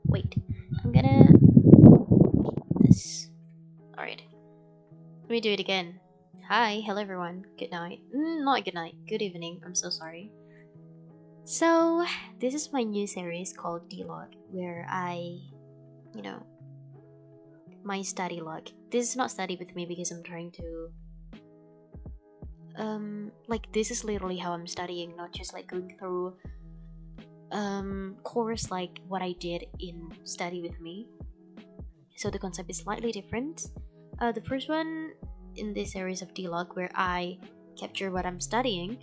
Wait, I'm gonna this. Alright, let me do it again. Hi, hello everyone. Good night. Not good night. Good evening. I'm so sorry. So, this is my new series called D-Log, where my study log. This is not study with me because I'm trying to this is literally how I'm studying, not just like going through course like what I did in study with me. So the concept is slightly different. The first one in this series of D-Log where I capture what I'm studying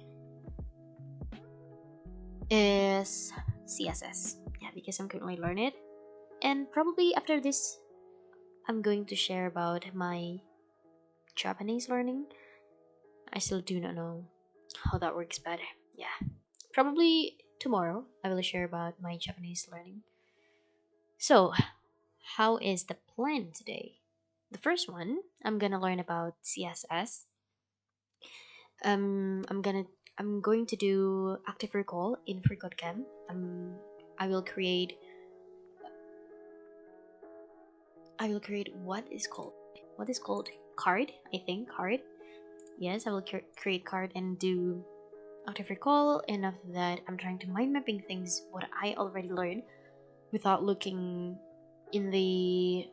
is CSS. Yeah, because I'm currently learning it. And probably after this I'm going to share about my Japanese learning. I still do not know how that works, but yeah. Probably tomorrow I will share about my Japanese learning. So, how is the plan today? The first one, I'm gonna learn about CSS. I'm going to do active recall in FreeCodeCamp. I will create what is called card. I think card. Yes, I will create card and do active recall, and after that I'm trying to mind mapping things what I already learned without looking in the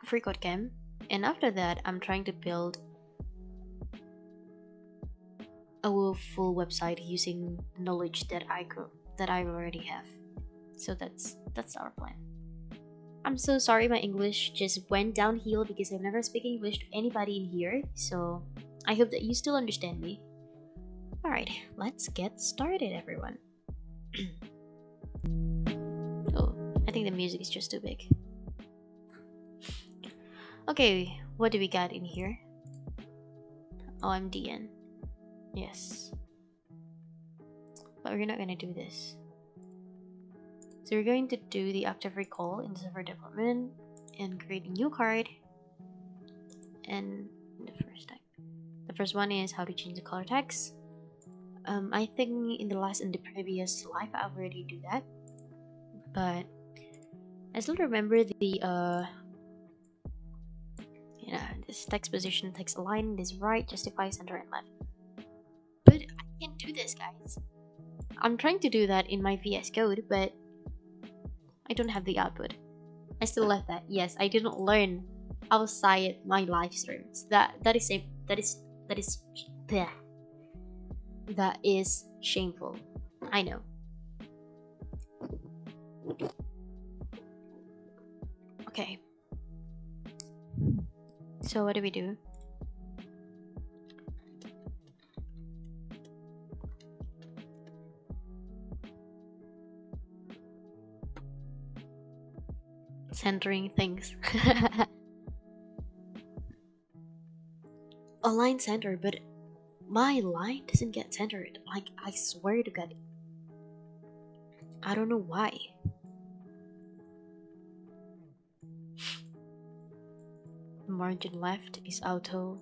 FreeCodeCamp. And after that I'm trying to build a full website using knowledge that I already have. So that's our plan. I'm so sorry my English just went downhill because I've never spoken English to anybody in here, so I hope that you still understand me. Alright, let's get started, everyone. Oh, I think the music is just too big. Okay, what do we got in here? OMDN. Yes. But we're not gonna do this. So we're going to do the active recall in the server development and create a new card. And the first one is how to change the color text. I think in the previous live I already do that, but I still remember this text position, text align, this right, justify, center, and left. But I can't do this, guys. I'm trying to do that in my VS Code, but I don't have the output. I still left that. Yes, I didn't learn outside my live streams. That is shameful. I know. Okay. So what do we do? Centering things. Align center, but my line doesn't get centered. Like, I swear to God. I don't know why. Margin left is auto.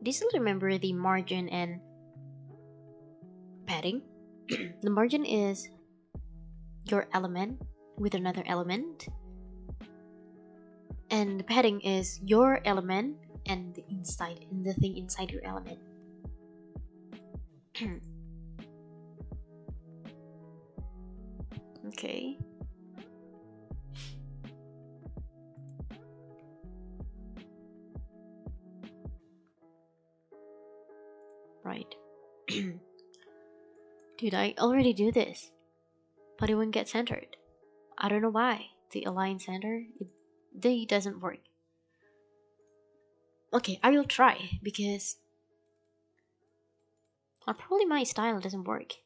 Do you still remember the margin and padding? The margin is your element with another element, and the padding is your element and the thing inside your element. Okay. Right. Dude, I already do this, but it won't get centered. I don't know why. The align center, it doesn't work. Okay, I will try because probably my style doesn't work.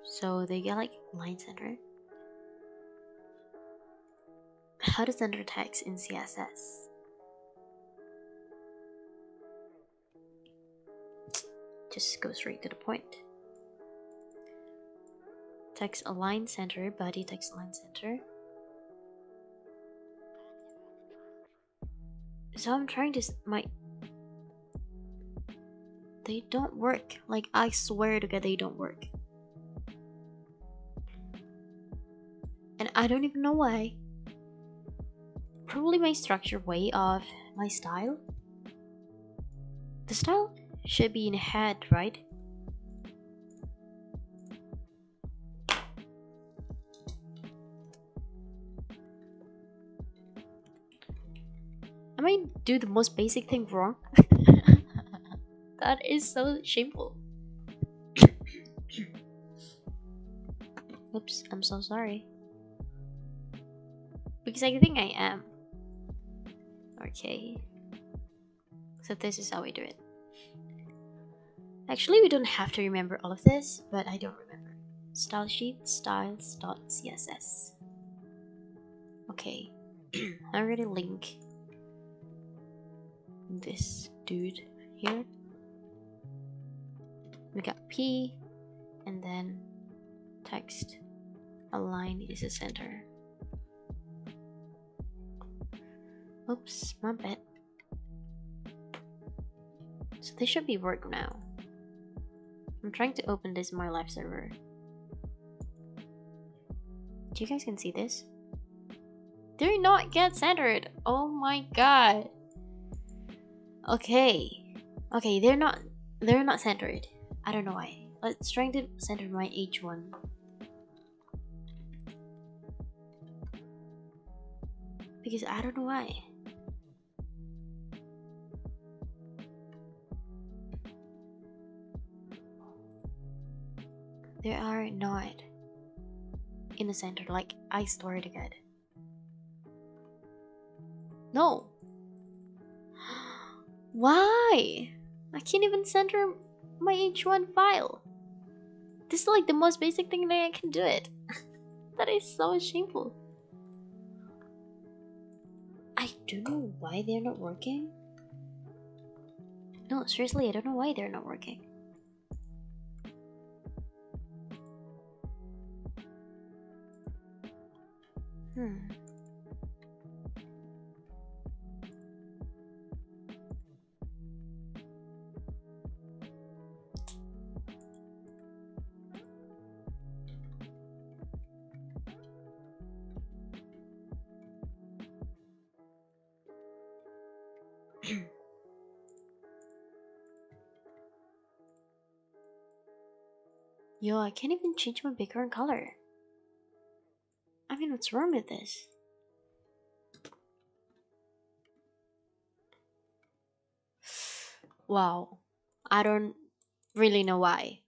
So they get like line center. How to center text in CSS? Just go straight to the point. Text align center, body text align center. So I'm trying to they don't work. Like, I swear to God, they don't work. And I don't even know why. Probably my structure way of my style. The style should be in a head, right? I might do the most basic thing wrong. That is so shameful. Oops, I'm so sorry. Because I think I am. Okay. So this is how we do it. Actually, we don't have to remember all of this, but I don't remember. Style sheet styles.css. Okay. I already link this dude here. We got P, and then text align is the center. Oops, my bad. So this should be work now. I'm trying to open this in my live server. Do you guys can see this? They're not get centered. Oh my god. Okay. Okay, they're not centered. I don't know why. Let's try to center my H1. Because I don't know why. They are not in the center, like, I swear to God. No. Why? I can't even center my H1 file. This is like the most basic thing that I can do it. That is so shameful. I don't know why they're not working. No, seriously, I don't know why they're not working. Yo, I can't even change my background color. I mean, what's wrong with this? Wow. I don't really know why.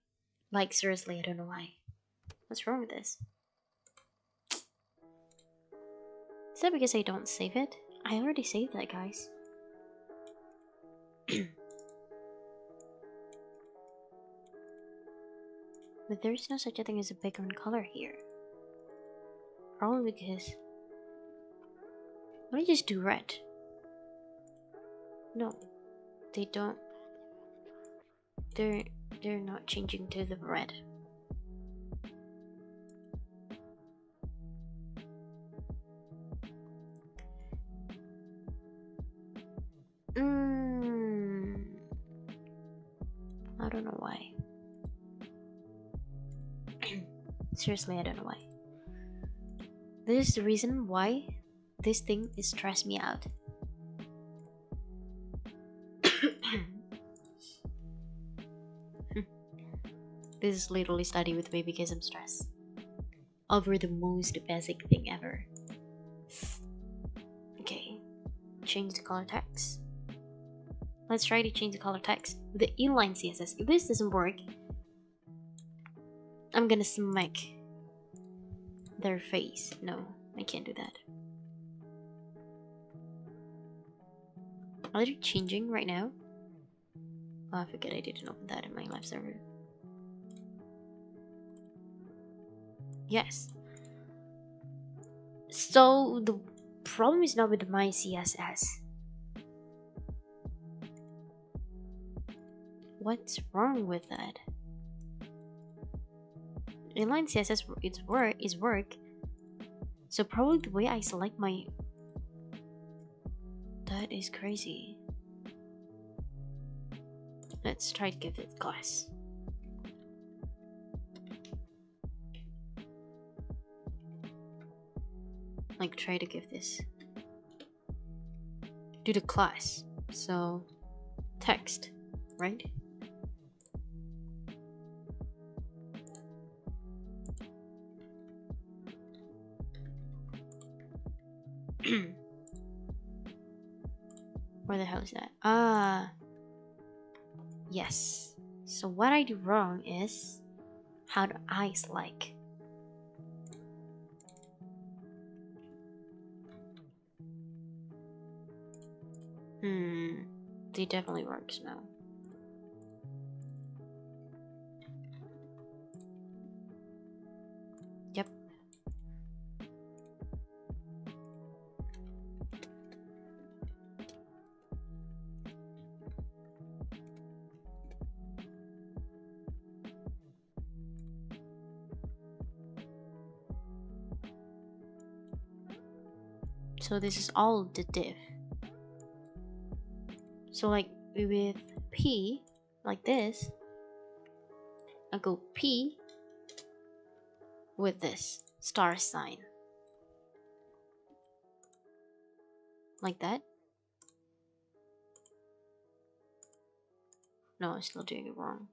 Like, seriously, I don't know why. What's wrong with this? Is that because I don't save it? I already saved that, guys. But there's no such a thing as a background color here. Probably because... Why don't you just do red? No. They don't... They're not changing to the red. I don't know why. Seriously, I don't know why. This is the reason why this thing is stressed me out. This is literally study with me because I'm stressed over the most basic thing ever. Okay, change the color text. Let's try to change the color text with the inline CSS. If this doesn't work, I'm gonna smack their face. No, I can't do that. Are they changing right now? Oh, I forget I didn't open that in my live server. Yes. So the problem is not with my CSS. What's wrong with that? Inline CSS is work. So probably the way I select That is crazy. Let's try to give it class. Like, try to give this. Do the class. So, text, right? Where the hell is that? Ah, yes. So what I do wrong is how the eyes like. They definitely works now. Yep. So this is all the div. So like with P, like this, I go P with this star sign. Like that. No, I'm still doing it wrong.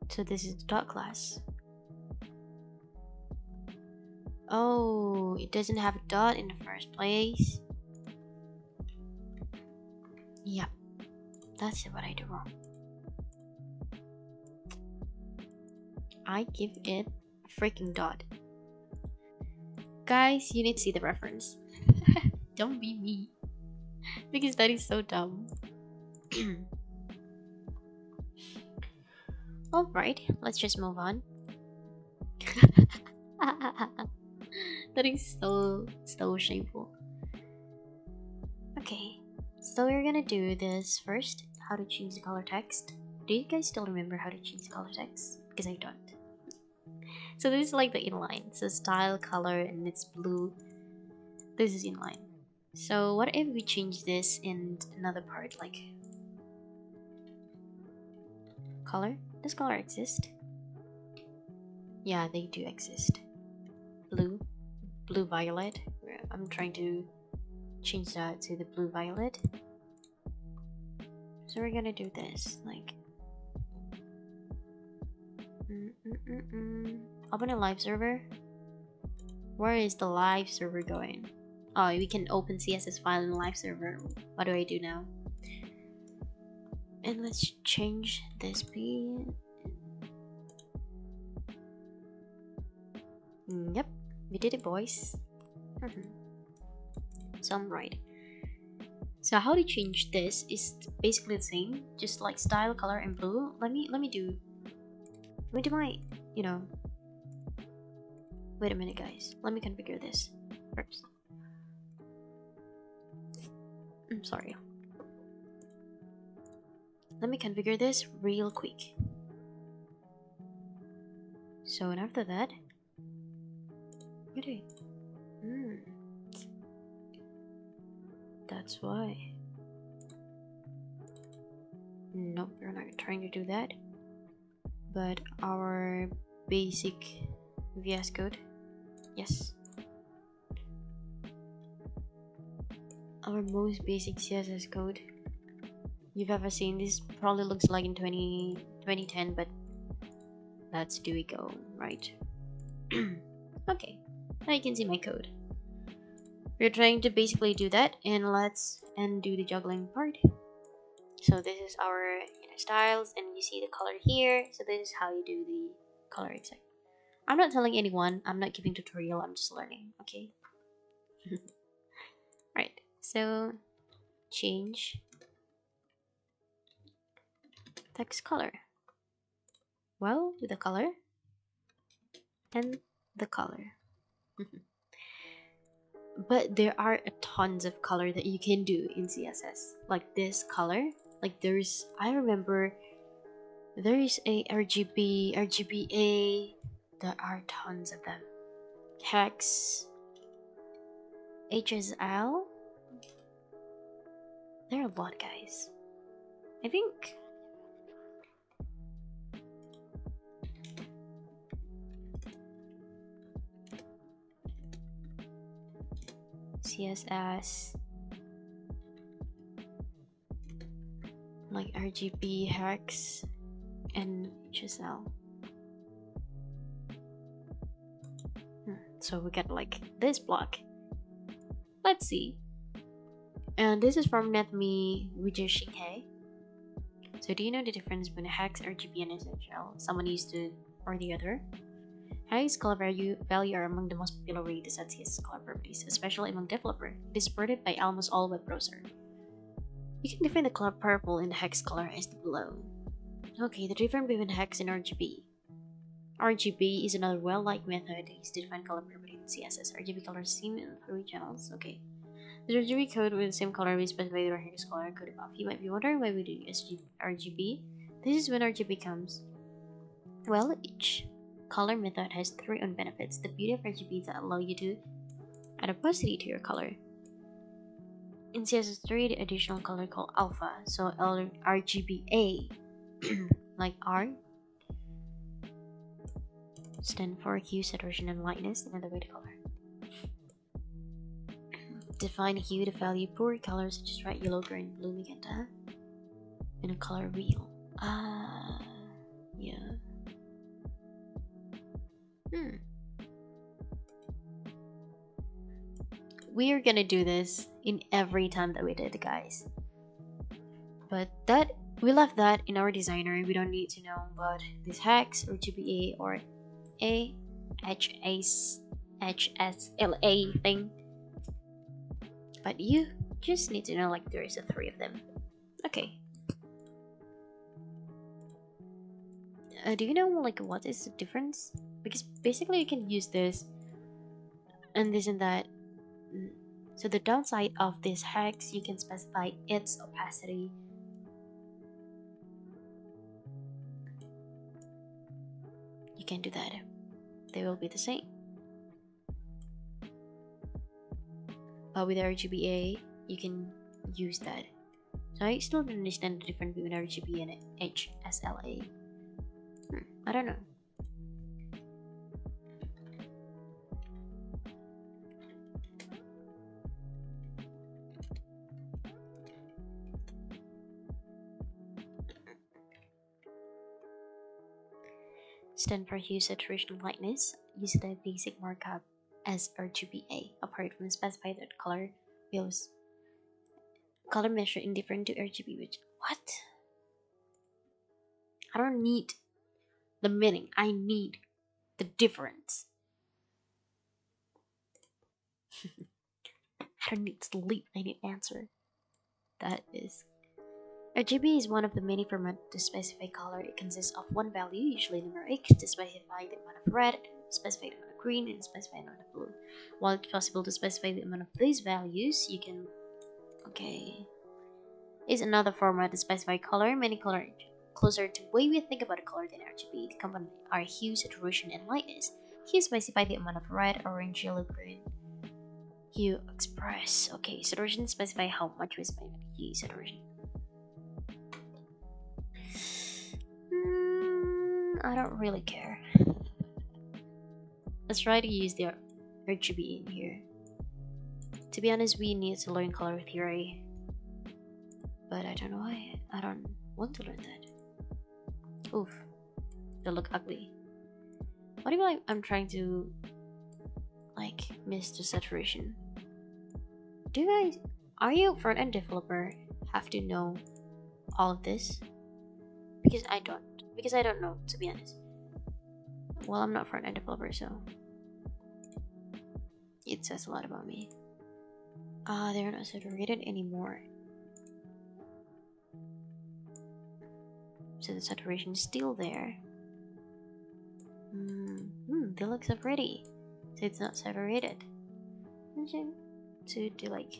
So this is the dot class. Oh, it doesn't have a dot in the first place. Yep, that's what I do wrong. I give it a freaking dot. Guys, you need to see the reference. Don't be me. Because that is so dumb. Alright, let's just move on. That is so shameful. Okay, so we're gonna do this first. How to change the color text. Do you guys still remember how to change the color text? Because I don't. So this is like the inline. So style, color, and it's blue. This is inline. So what if we change this in another part, like color? Does color exist? Yeah, they do exist. Blue, blue violet. I'm trying to change that to the blue violet. So we're gonna do this, like open a live server. Where is the live server going? Oh, we can open CSS file in the live server. What do I do now? And let's change this P. Yep, we did it, boys. So I'm right. So how to change this is basically the same, just like style, color, and blue. Let me do my, you know. Wait a minute, guys. Let me configure this first. I'm sorry. Let me configure this real quick. So, and after that, okay. That's why. Nope, we're not trying to do that. But our basic VS Code, yes. Our most basic CSS code you've ever seen. This probably looks like in 2010, but that's do we go, right? Okay, now you can see my code. We're trying to basically do that, and let's do the juggling part. So this is our styles, and you see the color here. So this is how you do the color exact. I'm not telling anyone, I'm not giving tutorial, I'm just learning, okay? Right, so change text color. Well, with the color and the color. But there are a tons of color that you can do in CSS. Like this color, like I remember there is a RGB, RGBA, there are tons of them. Hex, HSL, there are a lot, guys. I think CSS, like RGB, Hex, and HSL. So we get like this block. Let's see. And this is from NetMe Wijeshinghe. So do you know the difference between Hex, RGB, and SHL? Someone used to or the other. Hex color value are among the most popular way to set CSS color properties, especially among developers. It is supported by almost all web browsers. You can define the color purple in the hex color as below. Okay, the difference between hex and RGB. RGB is another well-liked method used to define color property in CSS. RGB colors seen in 3 channels. Okay. The RGB code with the same color we specify the hex color code above. You might be wondering why we do RGB. This is when RGB comes. Well, each color method has 3 own benefits. The beauty of RGB is that allow you to add opacity to your color. In CSS3, the additional color called alpha, so RGBA, like R, stand for hue, saturation, and lightness, another way to color. Define hue, the value for colors such as red, yellow, green, blue, magenta, and a color wheel. Yeah. We're gonna do this in every time that we did, guys. But we left that in our designer. We don't need to know about this hex or GBA or HSLA thing. But you just need to know like there is 3 of them. Okay. Do you know like what is the difference? Because basically you can use this and this and that. So the downside of this hex, you can specify its opacity. You can do that. They will be the same. But with RGBA, you can use that. So I still don't understand the difference between RGB and HSLA. I don't know. Stand for hue, saturation, and lightness. Use the basic markup as RGBA. Apart from specified that color wheels. Color measure indifferent to RGB, which what? I don't need the meaning. I need the difference. I don't need sleep. I need answer. That is. RGB is one of the many formats to specify color. It consists of one value, usually numeric, to specify the amount of red, specify the amount of green, and specify the amount of blue. While it's possible to specify the amount of these values, you can. Okay. Is another format to specify color. Many color closer to the way we think about a color than RGB. The components are hue, saturation, and lightness. Hue specify the amount of red, orange, yellow, green. Hue express. Okay, saturation specify how much we specify hue, saturation. I don't really care. Let's try to use the RGB in here. To be honest, we need to learn color theory. But I don't know why. I don't want to learn that. Oof. They look ugly. What if I'm trying to like miss the saturation? Do you guys, are you front-end developer, have to know all of this? because I don't know, to be honest. Well, I'm not front-end developer, so it says a lot about me. They're not saturated anymore. So the saturation is still there. They look so pretty. So it's not saturated. To do like,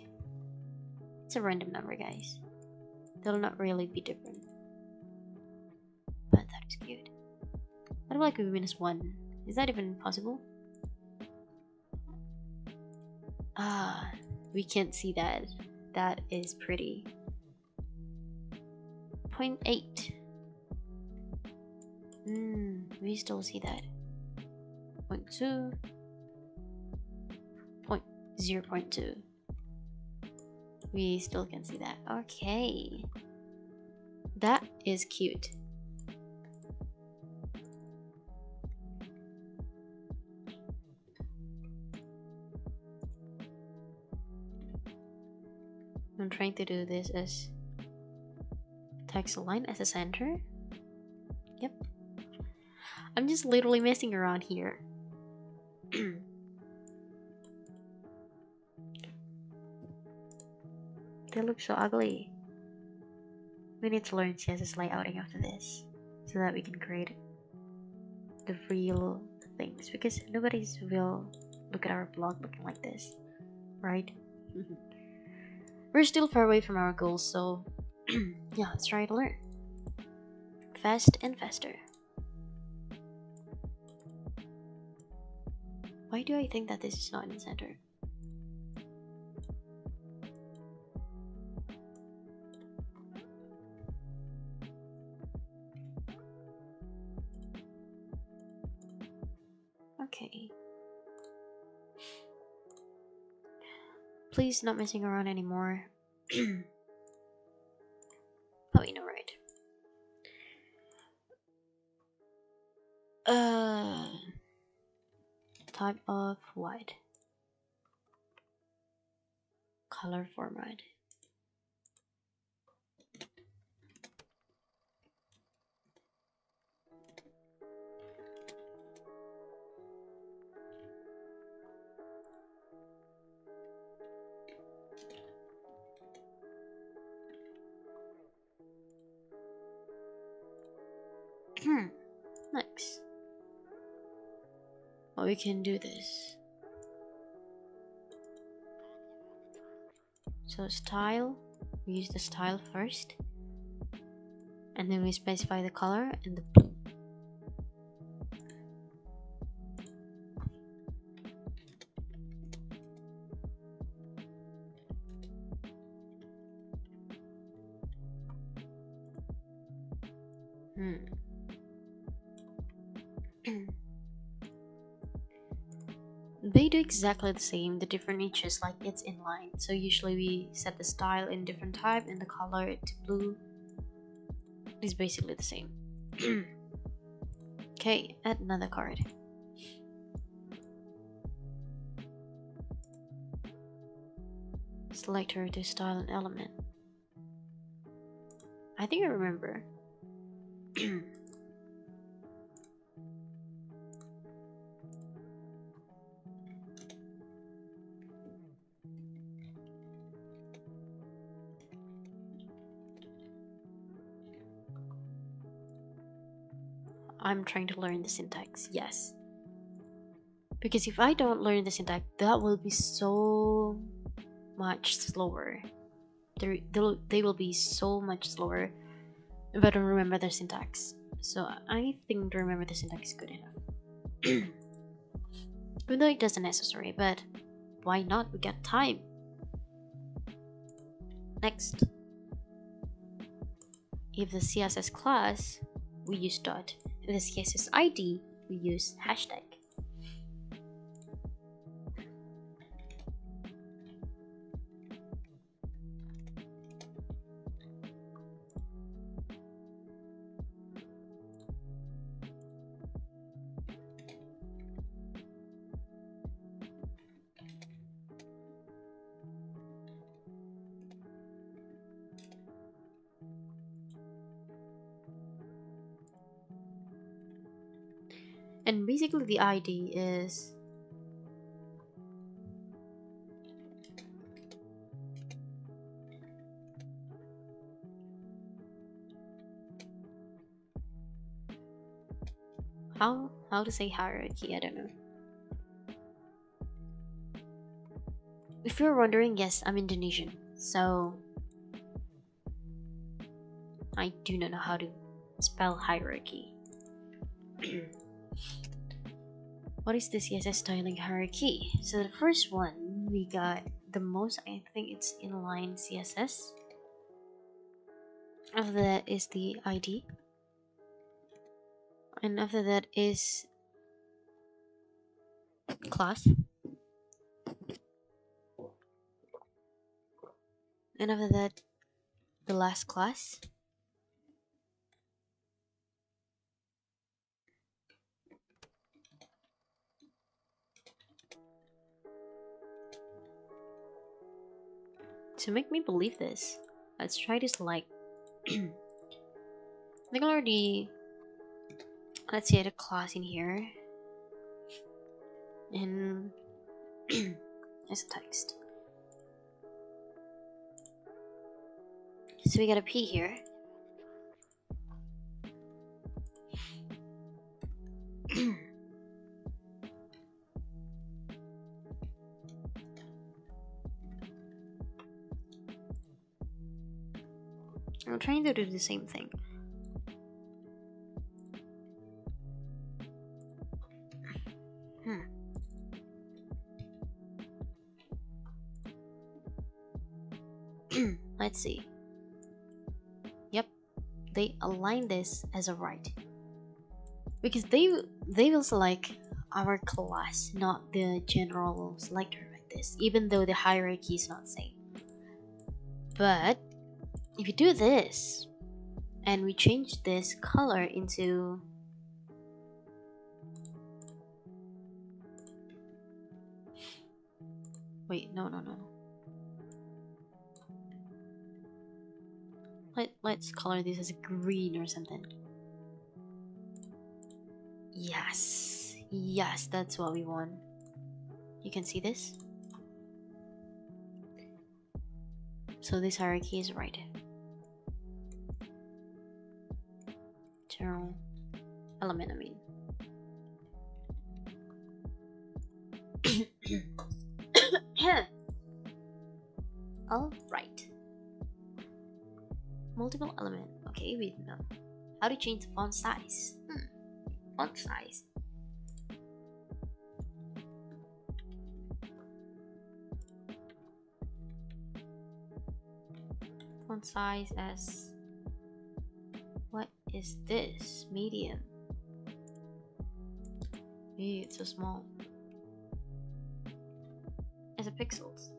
it's a random number, guys. They'll not really be different. But that is cute. What about like -1? Is that even possible? We can't see that. That is pretty. 0.8. We still see that. 0.2. 0.2. We still can see that. Okay. That is cute. I'm trying to do this as text line as a center. Yep. I'm just literally messing around here. They look so ugly. We need to learn CSS layouting after this so that we can create the real things, because nobody's will look at our blog looking like this, right? We're still far away from our goals, so yeah, let's try to learn fast and faster. Why do I think that this is not in the center? Okay. Please, not messing around anymore. Oh, you know, right. Type of what? Color format. Nice. Well, we can do this. So style, we use the style first, and then we specify the color and the blue. They do exactly the same. The difference is just like it's inline. So usually we set the style in different type and the color to blue. It's basically the same. Okay, add another card. Selector to style an element. I think I remember. I'm trying to learn the syntax, yes. Because if I don't learn the syntax, that will be so much slower. They will be so much slower if I don't remember the syntax. So I think to remember the syntax is good enough. Even though it doesn't necessary, but why not? We got time. Next, if the CSS class, we use dot. If the CSS ID, we use hashtag. And basically the ID is how to say hierarchy, I don't know. If you're wondering, yes, I'm Indonesian, so I do not know how to spell hierarchy. What is the CSS styling hierarchy? So the first one we got the most, I think it's inline CSS. After that is the ID, and after that is class, and after that the last class. To make me believe this, let's try this like I think already, let's see the class in here, and there's a text. So we got a P here. I'm trying to do the same thing. Let's see. Yep, they align this as a right because they will select our class, not the general selector like this, even though the hierarchy is not same. But if you do this and we change this color into wait, no. Let's color this as green or something. Yes, that's what we want. You can see this. So this hierarchy is right. General element, I mean. All right. Multiple element. Okay, we know how to change the font size. Font size. Font size as what is this? Medium. Ew, it's so small. As a pixels.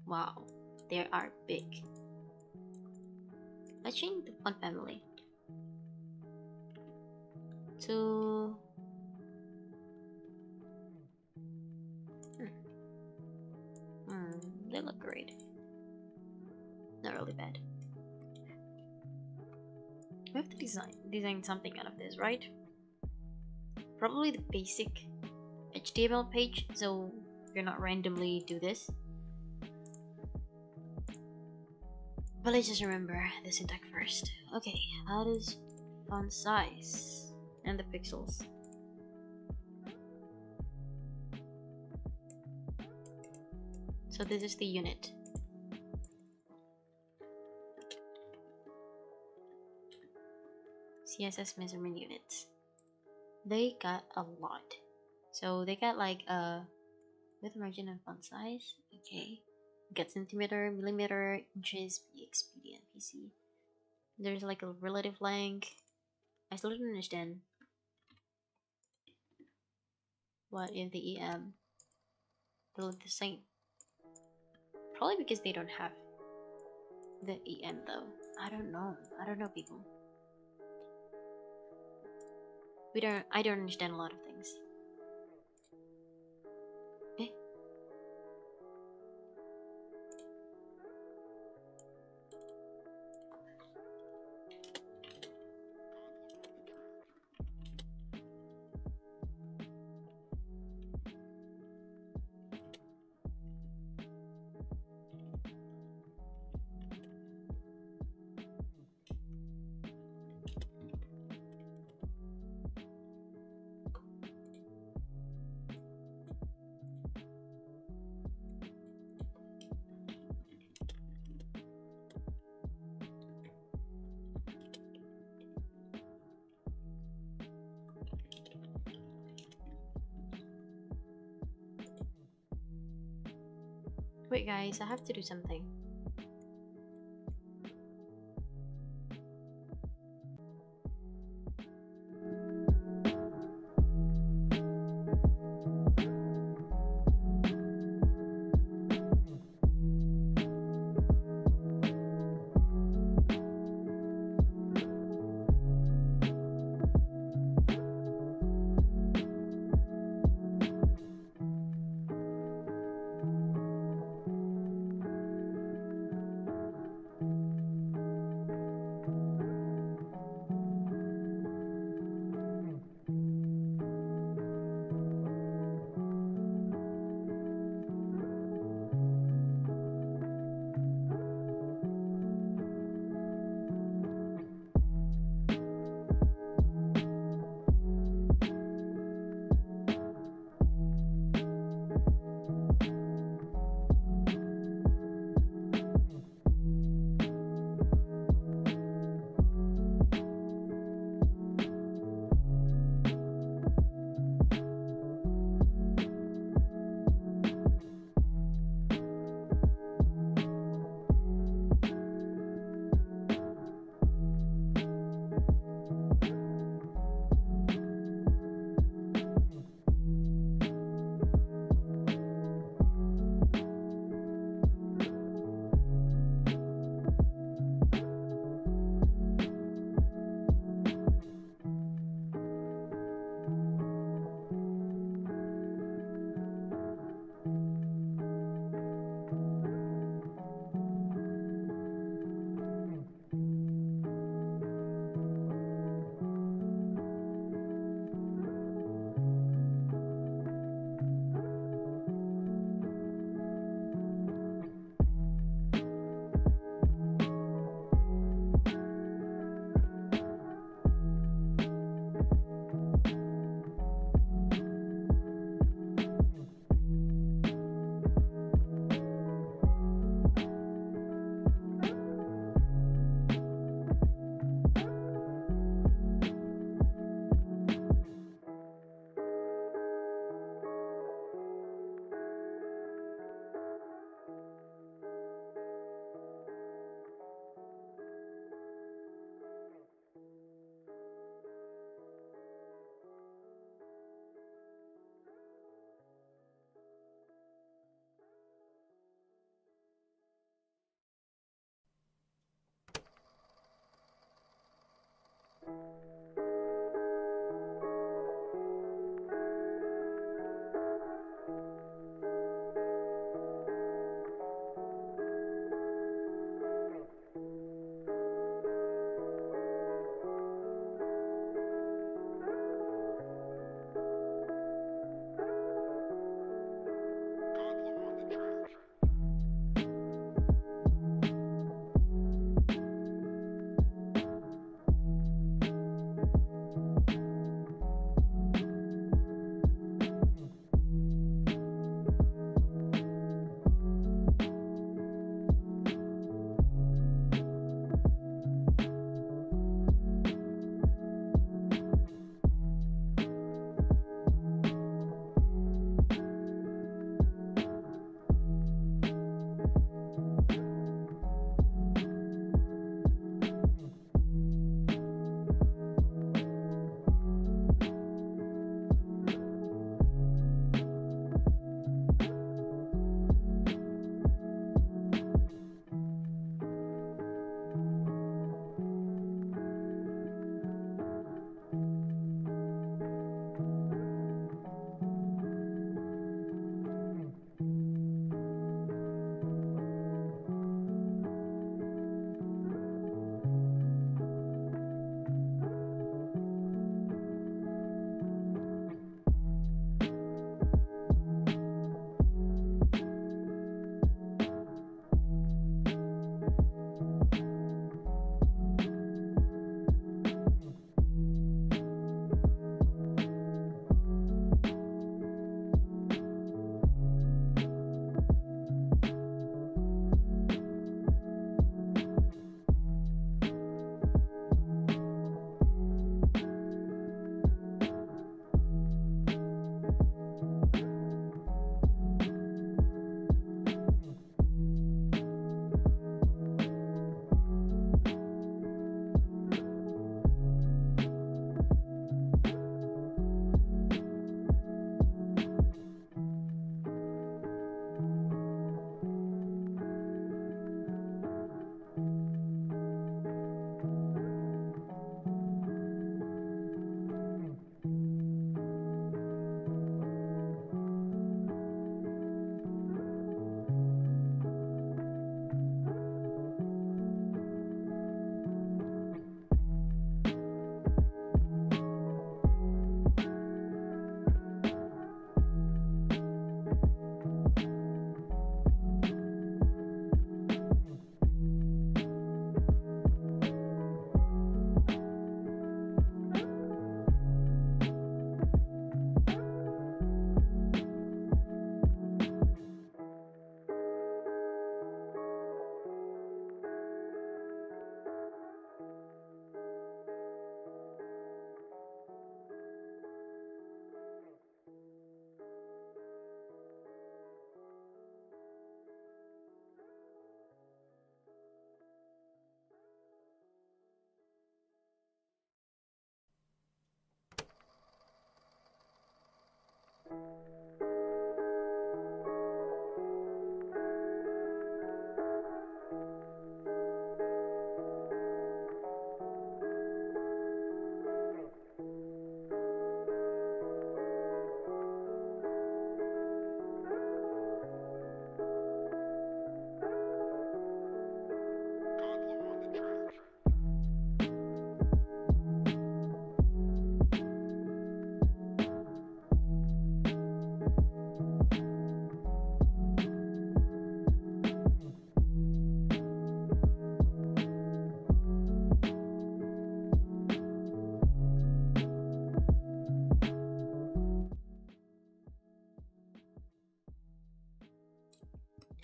Wow, they are big. Let's change the font family to they look great. Not really bad. We have to design something out of this, right? Probably the basic HTML page, so you're not randomly do this. But let's just remember the syntax first. Okay, how does font size and the pixels? So this is the unit. CSS measurement units. They got a lot. So they got like with margin and font size. Okay. Get centimeter, millimeter, inches, px, pd, and pc. There's like a relative length. I still don't understand. What if the EM? They look the same. Probably because they don't have the EM though. I don't know people. I don't understand a lot of things. Eh? Wait, guys, I have to do something.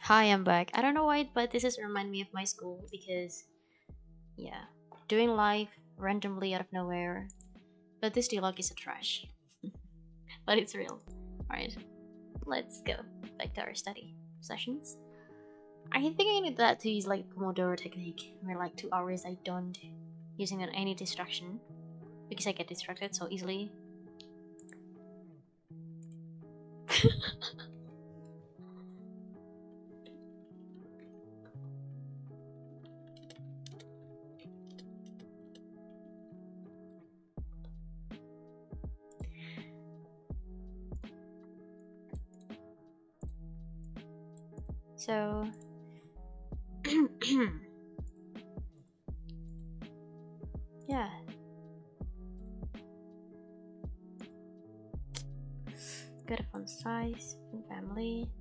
Hi, I'm back. I don't know why, but this is remind me of my school because, yeah, doing live randomly out of nowhere. But this dialogue is a trash, but it's real. Alright, let's go back to our study sessions. I think I need that to use like Pomodoro technique, where like 2 hours I don't using any distraction because I get distracted so easily. So yeah. Got a font size, font family.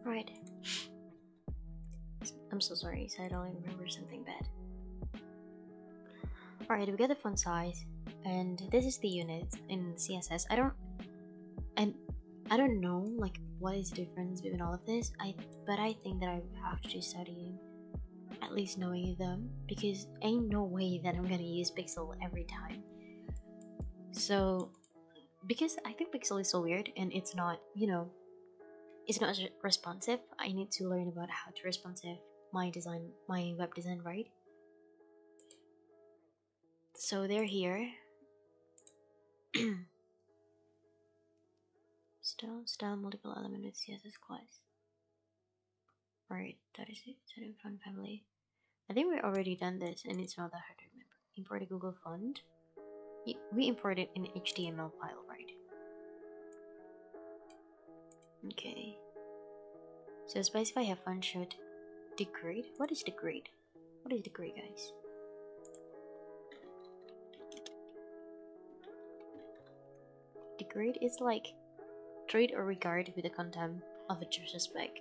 Right. I'm so sorry, so I don't remember something bad. Alright, we got the font size, and this is the unit in CSS. I don't know like what is the difference between all of this. But I think that I have to study at least knowing them because ain't no way that I'm gonna use Pixel every time. So because I think Pixel is so weird and it's not, it's not responsive. I need to learn about how to responsive my web design, right? So they're here. Style multiple element with CSS class. Right, that is it. Set in font family. I think we already done this and it's not that hard to remember. Import a Google font. We import it in HTML file, right? Okay. So specify have font should degrade. What is degrade? What is degrade, guys? Degrade is like treat or regard with the contempt of a suspect.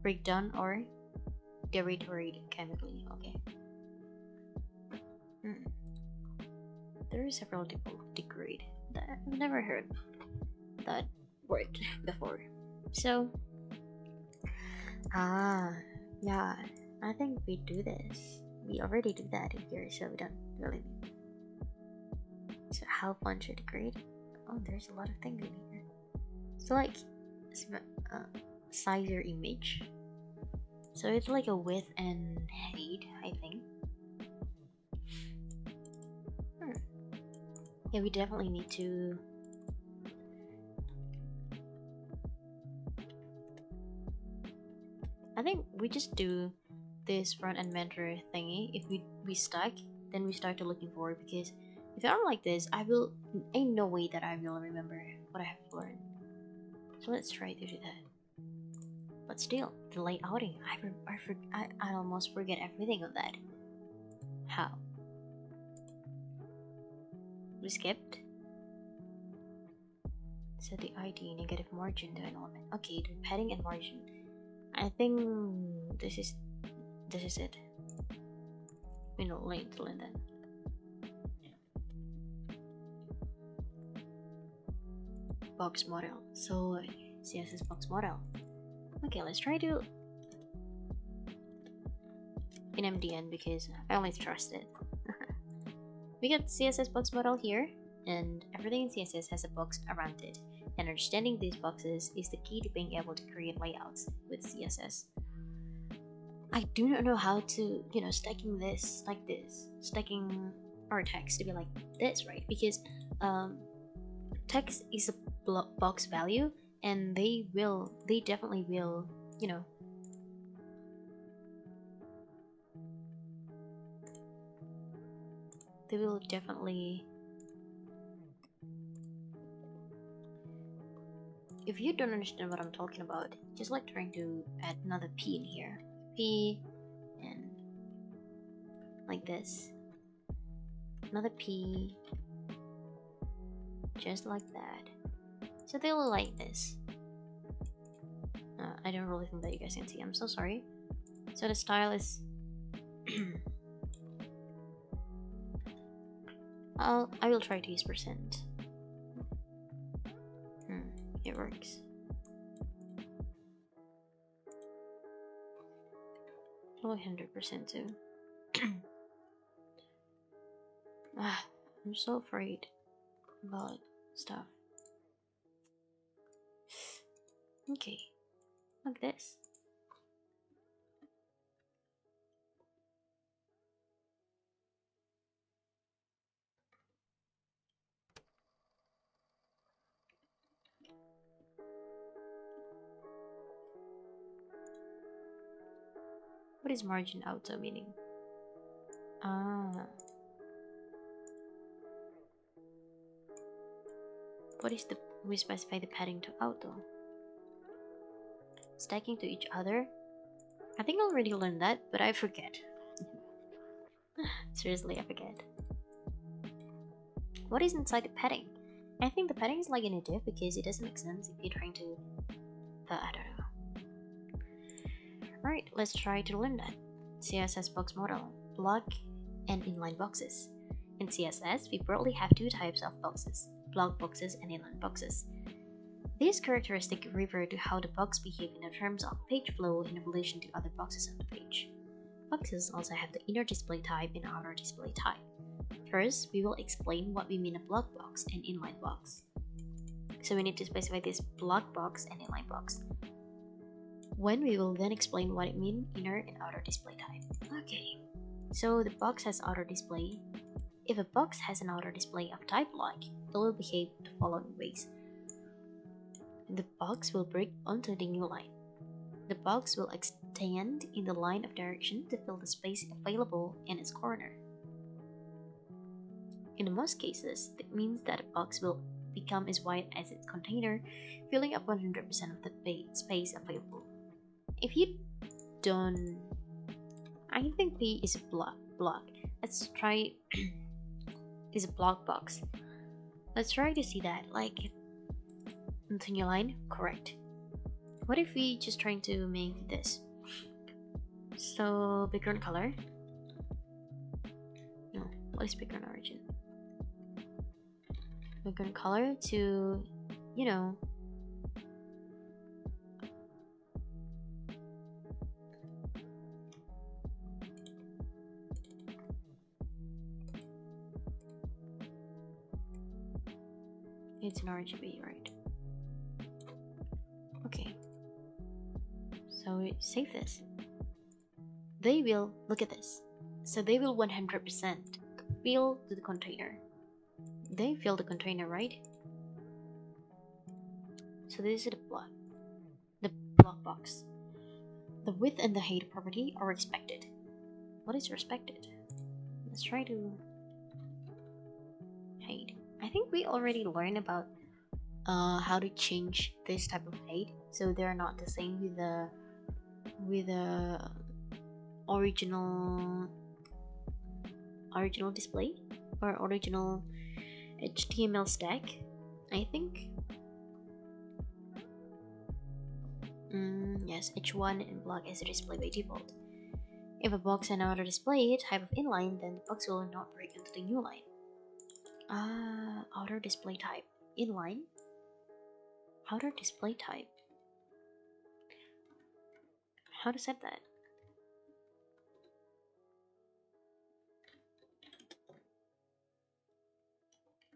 Breakdown or deteriorate chemically. Okay. There are several degrade that I've never heard that word before. So yeah, I think we do this. We already do that in here, so we don't really need. So how font should degrade? Oh, there's a lot of things in here. So like size your image. So it's like a width and height, I think. Yeah, we definitely need to. I think we just do this front end mentor thingy. If we stuck, then we start to looking forward because if I don't like this, ain't no way that I will remember what I have learned. So let's try to do that. But still, the layouting, I almost forget everything on that. How? We skipped? Set the ID negative margin to an element. Okay, the padding and margin. I think this is it. We know length then. Box model. So CSS box model. Okay, let's try to in MDN because I only trust it. We got CSS box model here, and everything in CSS has a box around it. And understanding these boxes is the key to being able to create layouts with CSS. I do not know how to, stacking this like this, stacking our text to be like this, right? Because text is a box value, and they definitely will, they will definitely. If you don't understand what I'm talking about, just like trying to add another P in here. P and like this. Another P. Just like that. So they will like this. I don't really think that you guys can see. I'm so sorry. So the style is I will try to use %. It works. Oh, 100% too. I'm so afraid about stuff. Okay, like this. What is margin auto meaning? What is we specify the padding to auto? Stacking to each other? I think I already learned that, but I forget. Seriously, I forget. What is inside the padding? I think the padding is like in a div because it doesn't make sense if you're trying to. I don't know. Alright, let's try to learn that. CSS box model, block and inline boxes. In CSS, we broadly have two types of boxes, block boxes and inline boxes. These characteristics refer to how the box behaves in terms of page flow in relation to other boxes on the page. Boxes also have the inner display type and outer display type. First, we will explain what we mean a block box and inline box. So we need to specify this block box and inline box. When we will then explain what it means inner and outer display type. Okay, so the box has outer display. If a box has an outer display of type like, it will behave the following ways. The box will break onto the new line. The box will extend in the line of direction to fill the space available in its corner. In most cases, that means that a box will become as wide as its container, filling up 100% of the space available. If you don't, I think P is a block. Let's try is a block box. Let's try to see that, like, continue line, correct. What if we just trying to make this? So background color. No, what is background origin? Background color to, it's an RGB, right? Okay. So save this. They will, look at this. So they will 100% fill the container. They fill the container, right? So this is the block box. The width and the height property are expected. What is respected? Let's try to height. I think we already learned about how to change this type of height, so they're not the same with the original display or original HTML stack. I think Yes, H1 and block is displayed by default. If a box and outer display type of inline, then the box will not break into the new line. Outer display type inline. Outer display type. How to set that?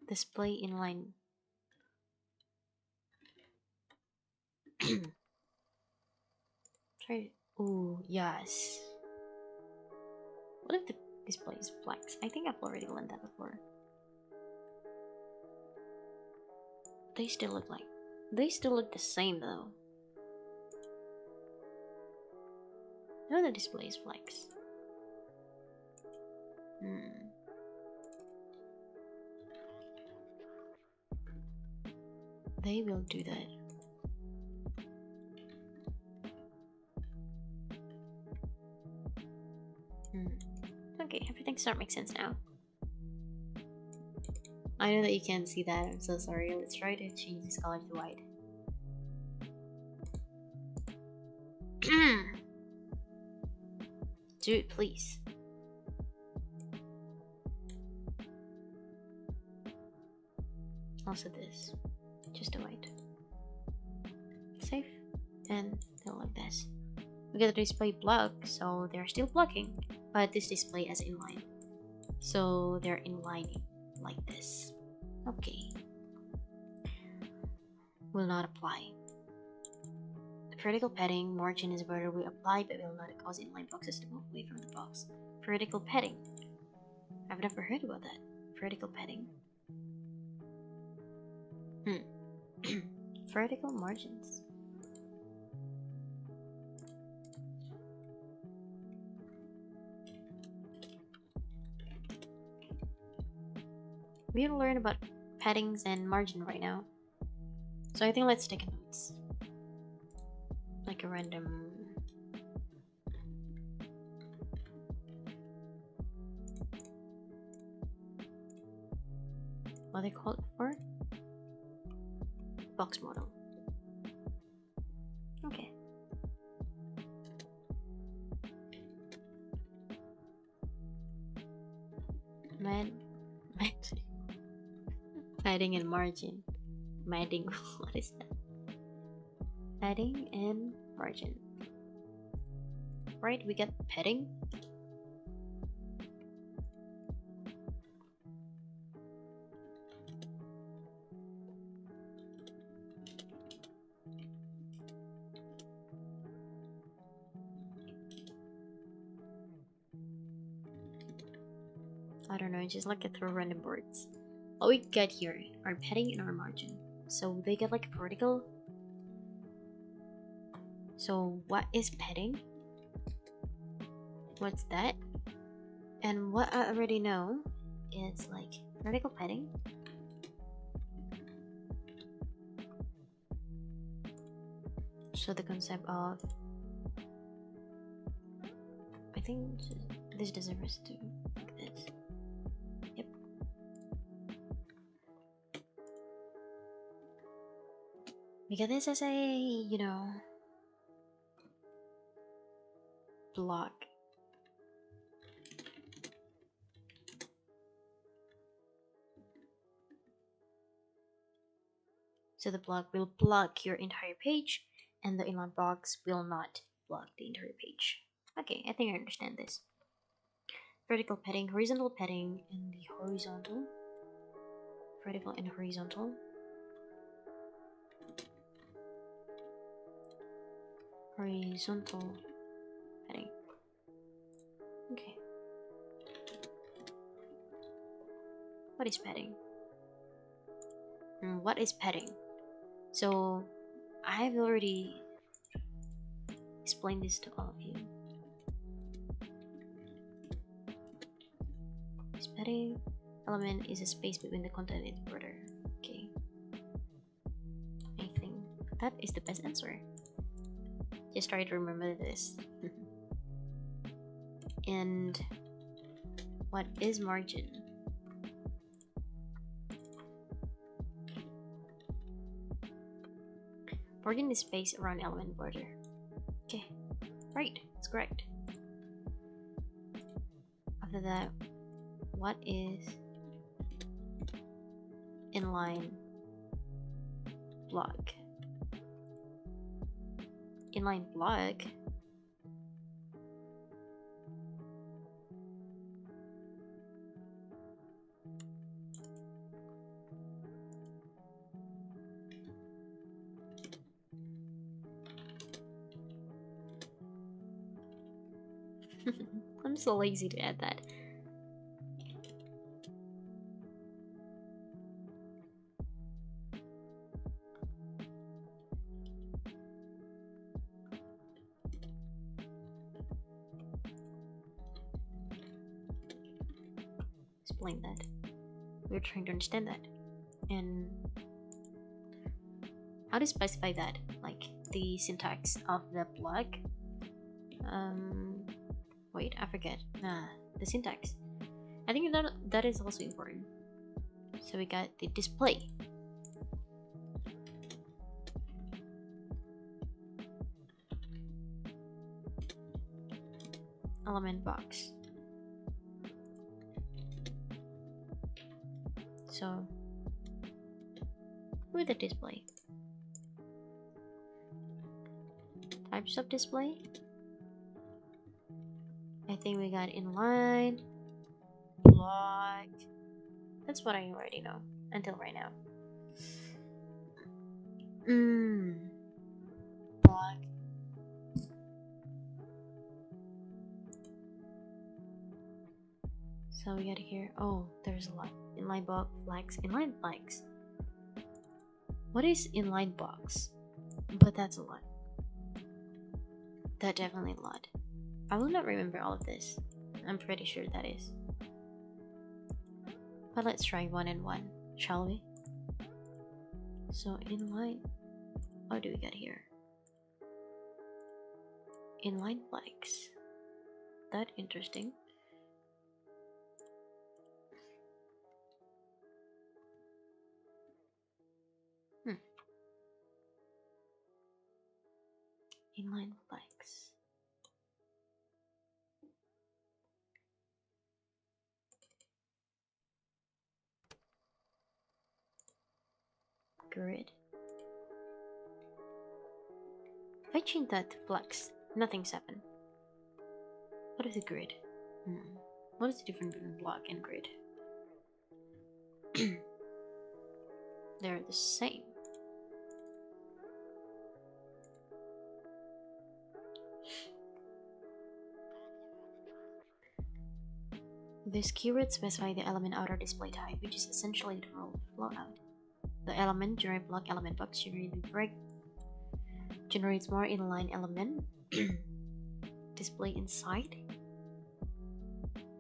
Display inline. Try. Oh yes. What if the display is flex? I think I've already learned that before. They still look the same though. No, the display is flex. They will do that. Okay, everything starts to make sense now. I know that you can't see that, I'm so sorry. Let's try to change this color to white. Do it, please. Also this. Just a white. Save. And they'll like this. We get the display block, so they're still blocking, but this display as inline. So they're inlining like this. Okay. Will not apply. The vertical padding margin is a border we apply but will not cause inline boxes to move away from the box. Vertical padding. I've never heard about that. Vertical padding. Vertical margins. We'll learn about paddings and margin right now. So I think let's take notes. Like a random... what they call it for? Box model. Okay. Padding and margin. Madding. What is that? Padding and margin. Right, we get padding. I don't know, just like throw random words. What we get here are padding and our margin. So they get like vertical. So what is padding? What's that? And what I already know is like vertical padding. So the concept of, I think this deserves to like this. Yep. We get this as a, you know, block. So the block will block your entire page, and the inline box will not block the entire page. Okay, I think I understand this. Vertical padding, horizontal padding, and the horizontal. Vertical and horizontal. Horizontal padding. Okay. What is padding? What is padding? So, I've already explained this to all of you. This padding element is a space between the content and the border. Okay. I think that is the best answer. Just try to remember this. And what is margin? Marking the space around element border. Okay, right, that's correct. After that, what is inline block? Inline block? I'm so lazy to add that. Explain that. We're trying to understand that. And how to specify that? Like the syntax of the block. Wait, I forget. The syntax. I think that is also important. So we got the display. Element box. So with the display. Types of display. I think we got inline, block. That's what I already know until right now. Block. So we got here. Oh, there's a lot. Inline box flags. Inline flags. What is inline box? But that's a lot. That definitely a lot. I will not remember all of this. I'm pretty sure that is. But let's try one and one, shall we? So inline. What do we got here? Inline flags. That interesting. Inline flags. Grid. If I change that to flex, nothing's happened. What is the grid? What is the difference between block and grid? They're the same. This keyword specifies the element outer display type, which is essentially the role of flowout. The element generate block element box generates more inline element display inside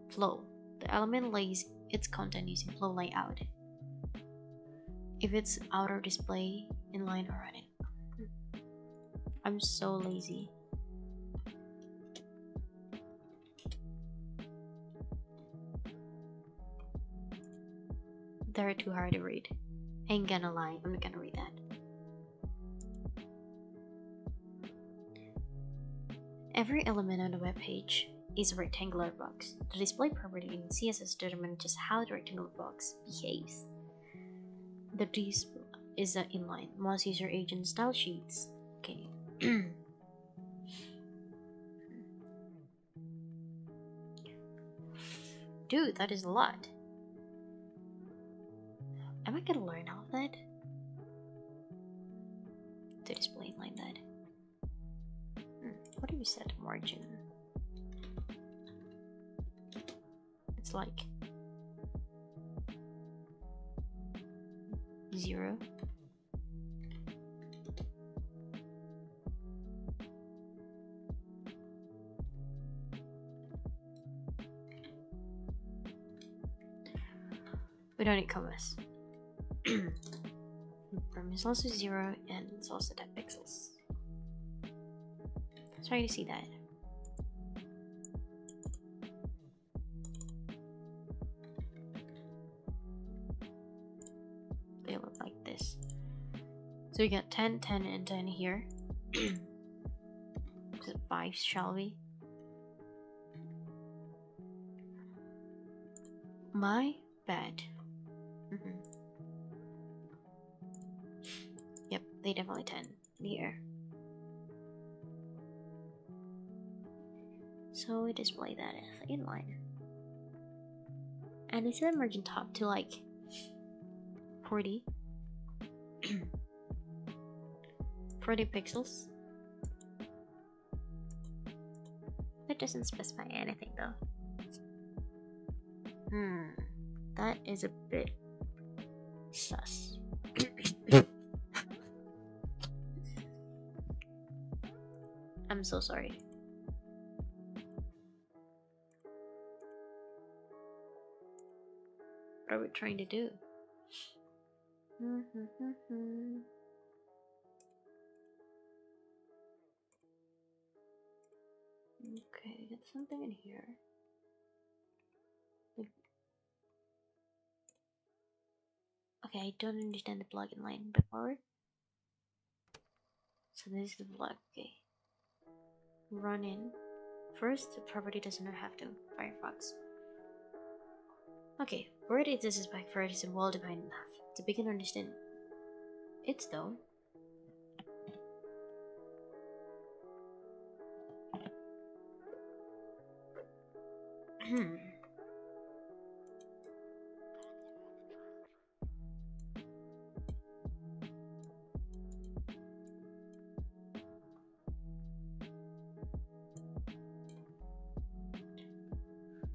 flow. The element lays its content using flow layout. If it's outer display, inline or running. I'm so lazy. They're too hard to read. Ain't gonna lie, I'm not gonna read that. Every element on the web page is a rectangular box. The display property in CSS determines just how the rectangular box behaves. The display is an inline. Most user agent style sheets. Okay. Dude, that is a lot. Am I gonna learn all of that? To display like that. What do we set margin? It's like 0. We don't need commas. Is also 0 and it's also 10 pixels. Sorry to see that. They look like this. So we got 10, 10, and 10 here. 5, shall we? My bad. Yep, they definitely 10 here. So we display that as inline. And instead of margin top to like 40 40 pixels. That doesn't specify anything though. That is a bit sus. I'm so sorry. What are we trying to do? Okay, got something in here. Okay, I don't understand the plugin line before. So this is the plug. Okay. Run in. First, the property doesn't have to. Firefox. Okay, word it this is by first is well defined enough to begin understand it though.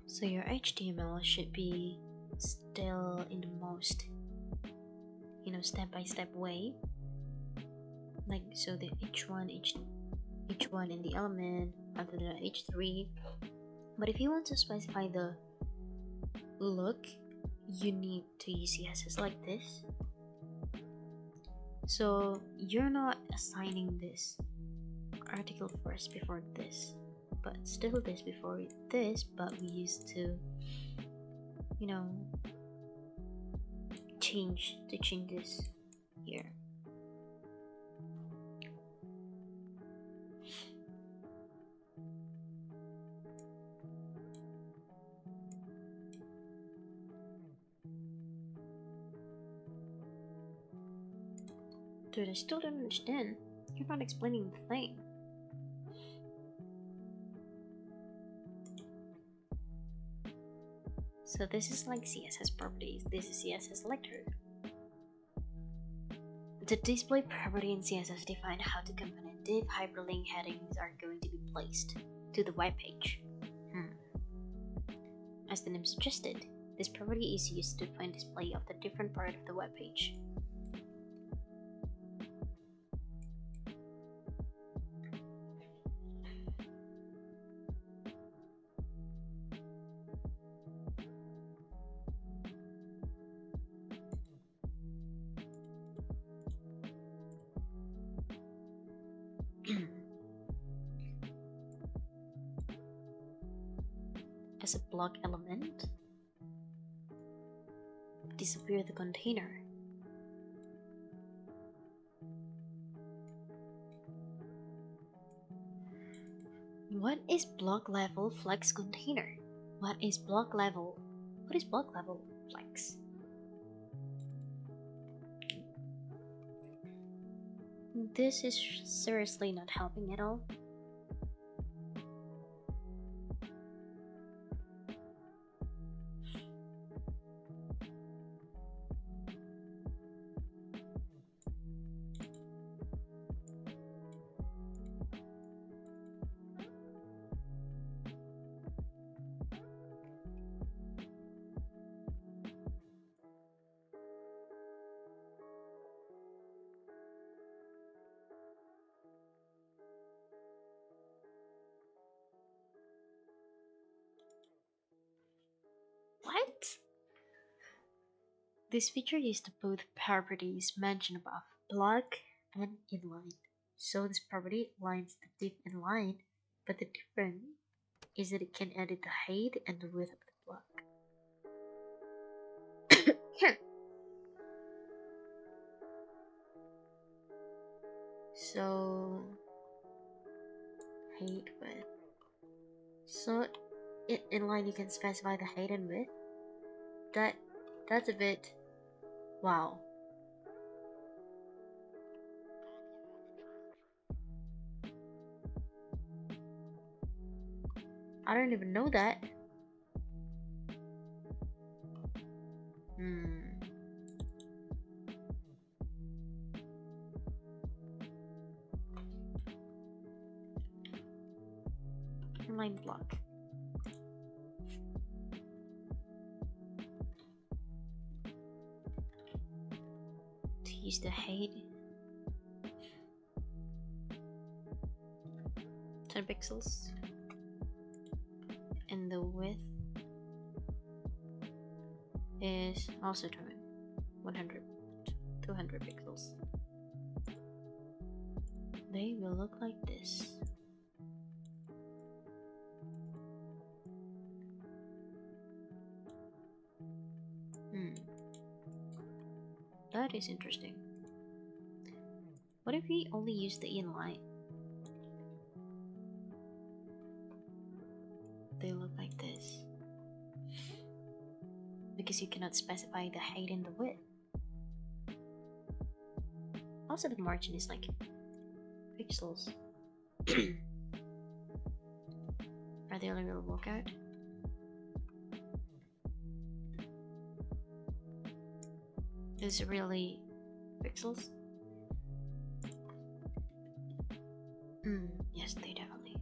So your HTML should be still in the most, step-by-step way. Like so the h1 in the element after the h3. But if you want to specify the look, you need to use CSS like this. So you're not assigning this article first before this, but still this before this, but we used to change this here. Dude, I still don't understand. You're not explaining the thing. So this is like CSS properties. This is CSS selector. The display property in CSS define how the component div hyperlink headings are going to be placed to the web page. As the name suggested, this property is used to define display of the different part of the web page. As a block element, disappear the container. What is block level flex container? What is block level? What is block level flex? This is seriously not helping at all. What? This feature used both properties mentioned above, block and inline. So this property aligns the div inline, but the difference is that it can edit the height and the width of the block. So height width. So inline you can specify the height and width. That's a bit wow. I don't even know that. Inline block. To use the height 10 pixels and the width is also 100 200 pixels. They will look like this. That is interesting. What if we only use the inline? They look like this. Because you cannot specify the height and the width. Also the margin is like pixels. Are they only gonna work out? Is it really pixels? Yes, they definitely.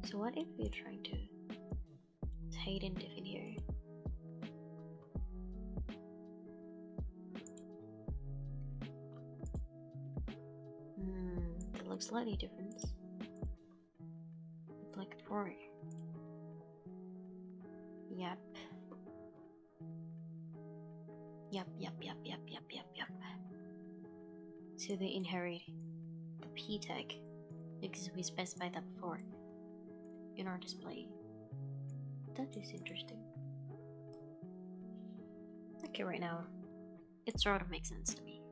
So what if we're trying to height and diff in here? That looks slightly different. It's like 4. Yep. So they inherit the p tag because we specified that before in our display. That is interesting. Okay, right now it sort of makes sense to me.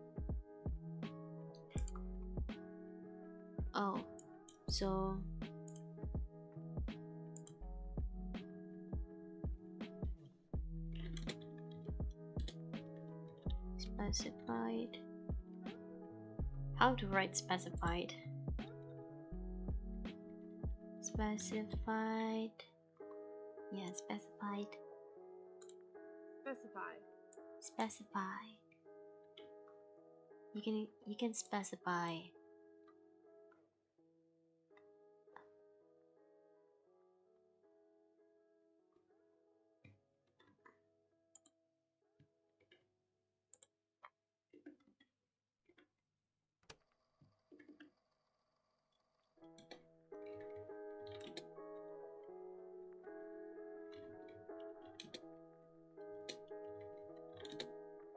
Oh, so specified. How to write specified? Specified. Yeah, specified. Specify. You can specify.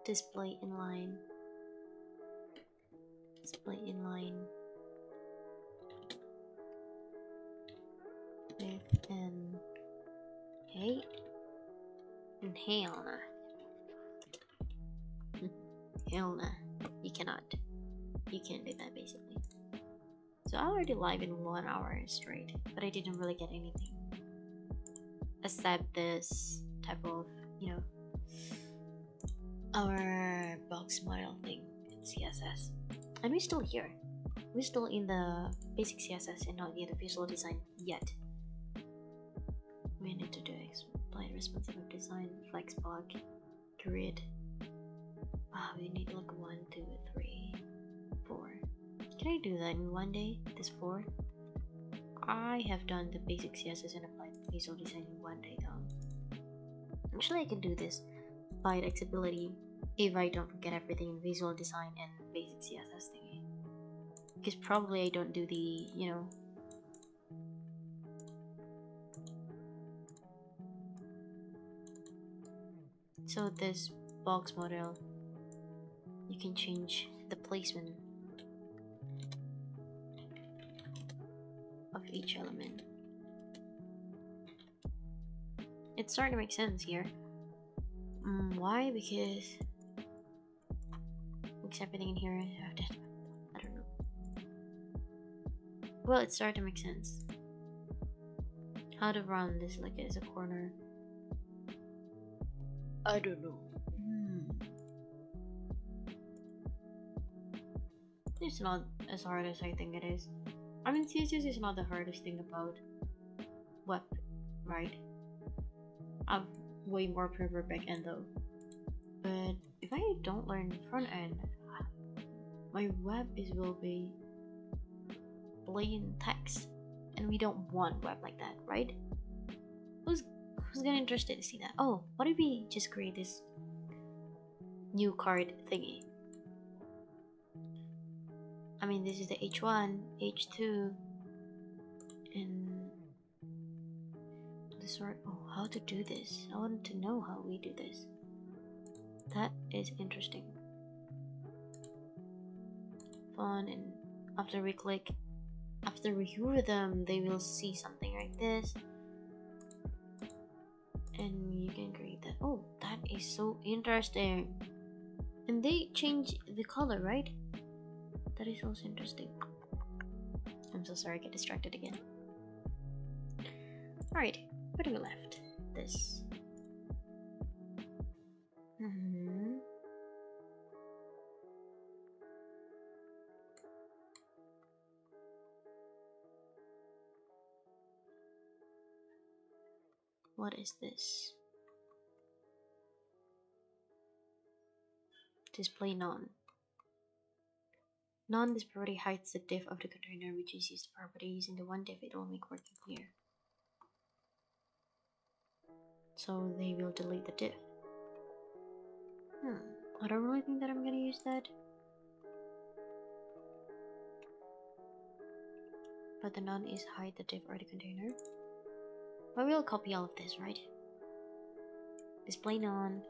Display inline. Display inline. With an okay. And hell nah. Hell nah. You cannot. You can't do that basically. So I already live in 1 hour straight, but I didn't really get anything. Except this type of, our box model thing in CSS. And we're still here. We're still in the basic CSS and not yet the visual design yet. We need to do explain responsive design, flexbox, grid. We need like 1, 2, 3, 4. Can I do that in one day? This 4? I have done the basic CSS and applied visual design in one day though. Actually, I can do this by accessibility if I don't forget everything in visual design and basic CSS thingy. Because probably I don't do the, So this box model, you can change the placement of each element. It's starting to make sense here. Why? Because looks everything in here. I don't know. Well, it's starting to make sense. How to round this like as a corner. I don't know. It's not as hard as I think it is. I mean, CSS is not the hardest thing about web, right? I way more prefer backend though. But if I don't learn front end, my web will be plain text, and we don't want web like that, right? Who's gonna interested to see that? Oh, what if we just create this new card thingy? I mean, this is the H1, H2, and the sort. Oh, how to do this? I want to know how we do this. That is interesting. Fun, and after we view them, they will see something like this, and you can create that. Oh, that is so interesting. And they change the color, right? That is also interesting. I'm so sorry, I get distracted again. Alright, where do we left? This. What is this? Display none. None, this property hides the div of the container which is used properties. In the one div, it will make working clear. So they will delete the div. I don't really think that I'm gonna use that. But the none is hide the div or the container. But we'll copy all of this, right? Display none.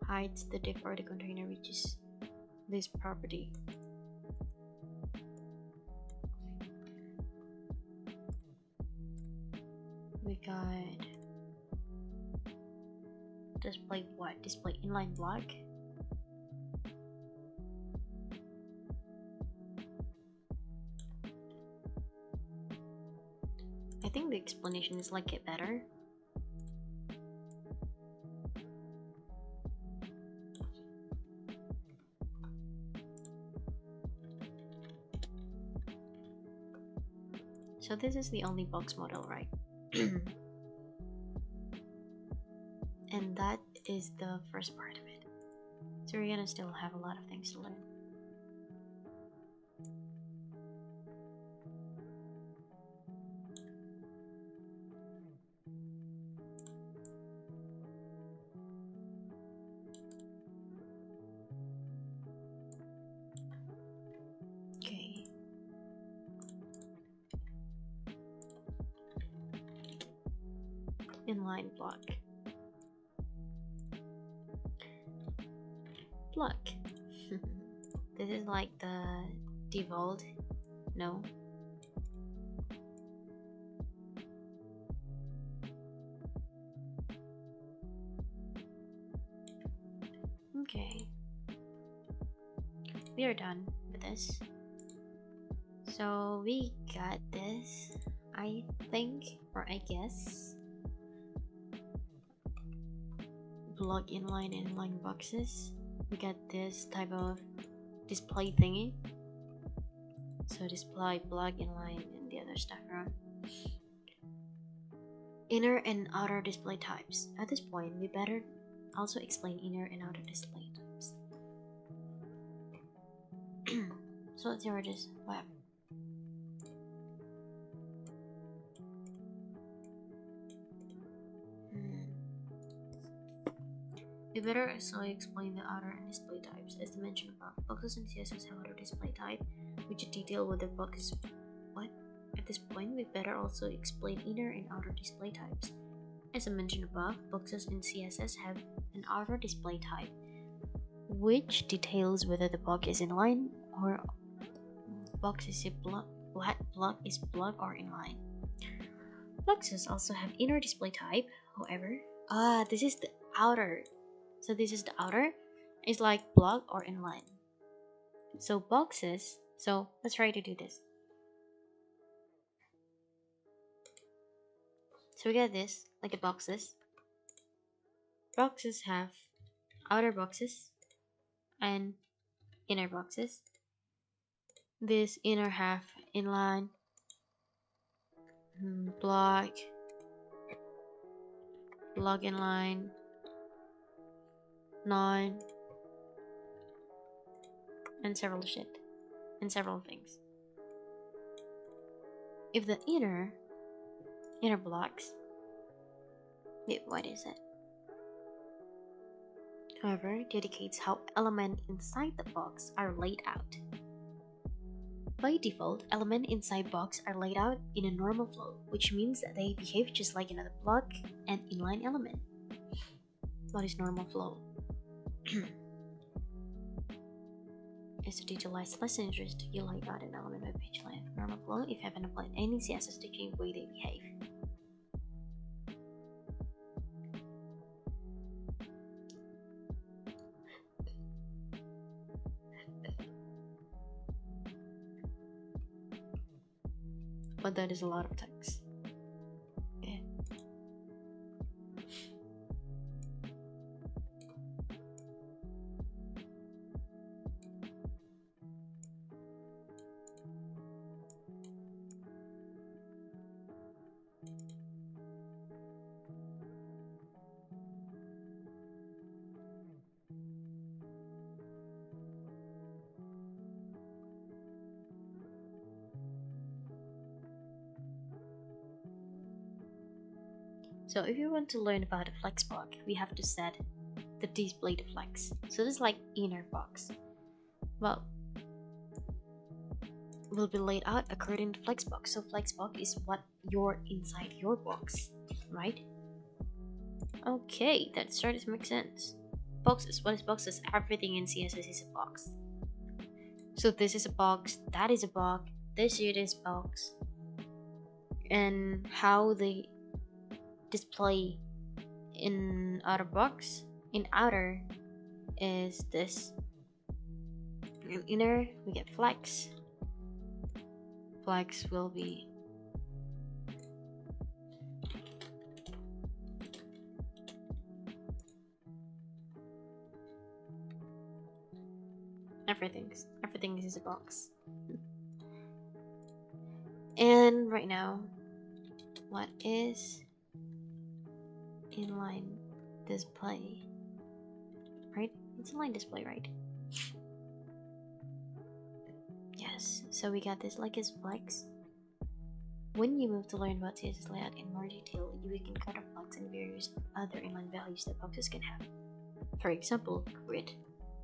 Hides the div or the container which is this property. We got display what? Display inline block. I think the explanation is like it better. So this is the only box model, right? And that is the first part of it. So we're gonna still have a lot of things to learn. Okay. Inline block. Block. This is like the default. No. Okay. We are done with this. So we got this, I think, or I guess. Block inline and inline boxes. We got this type of display thingy. So display, block, inline, and the other stuff around. Inner and outer display types. At this point, we better also explain inner and outer display types. So let's see where this web. We better also explain the outer and display types. As mentioned above, boxes and CSS have outer display type, which detail what the box is. What? At this point, we better also explain inner and outer display types. As I mentioned above, boxes in CSS have an outer display type, which details whether the box is inline or box is a block is block or inline. Boxes also have inner display type, however. This is the outer. So this is the outer. It's like block or inline. So boxes. So let's try to do this. So we got this, like the boxes. Boxes have outer boxes and inner boxes. This inner half inline, block, block inline, non, and several things. If the inner blocks, wait, what is it? However, indicates how elements inside the box are laid out. By default, elements inside box are laid out in a normal flow, which means that they behave just like another block and inline element. What is normal flow? Is to detailize less interest, you lay out an element by page line of normal flow if you haven't applied any CSS to change the way they behave. But that is a lot of text. Okay. So if you want to learn about a flex block, we have to set the display to flex. So this is like inner box. Well, will be laid out according to flex box. So flex box is what you're inside your box, right? Okay, that started to make sense. Boxes. What is boxes? Everything in CSS is a box. So this is a box, that is a box, this unit is box. And how they display in outer box, in outer is this. In inner we get flex. Flex will be everything is a box. And right now, what is inline display? Right? It's inline display, right? Yes. So we got this like as flex. When you move to learn about CSS layout in more detail, you can cut off flex and various other inline values that boxes can have. For example, grid.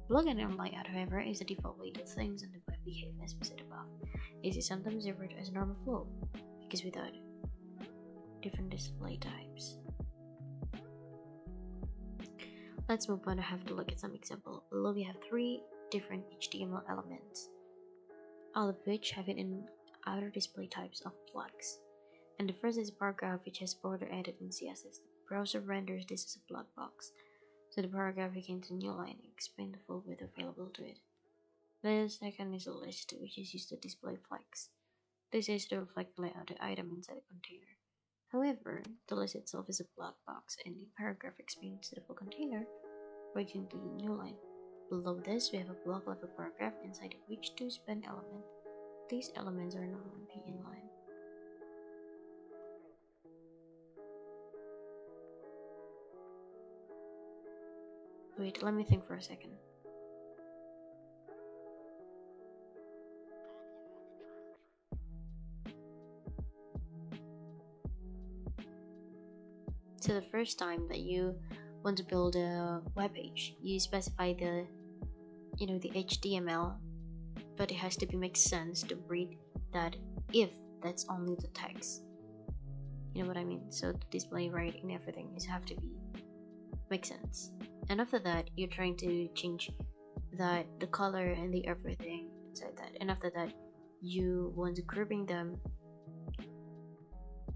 Block and inline layout, however, is the default way that things on the web behave as we said above. It is sometimes referred to as normal flow, because without different display types. Let's move on to have to look at some example. Below we have 3 different HTML elements, all of which have it in outer display types of blocks. And the first is paragraph, which has border added in CSS. The browser renders this as a block box, so the paragraph begins a new line and explains the full width available to it. The second is a list, which is used to display flex. This is to reflect the layout of the item inside a container. However, the list itself is a block box, and the paragraph expands the full container, breaking the new line. Below this, we have a block level paragraph inside of which to span element. These elements are normally inline. Wait, let me think for a second. So the first time that you want to build a web page, you specify the HTML, but it has to make sense to read that if that's only the text. You know what I mean? So the display right and everything is have to be make sense. And after that, you're trying to change that the color and the everything inside that, and after that you want to grouping them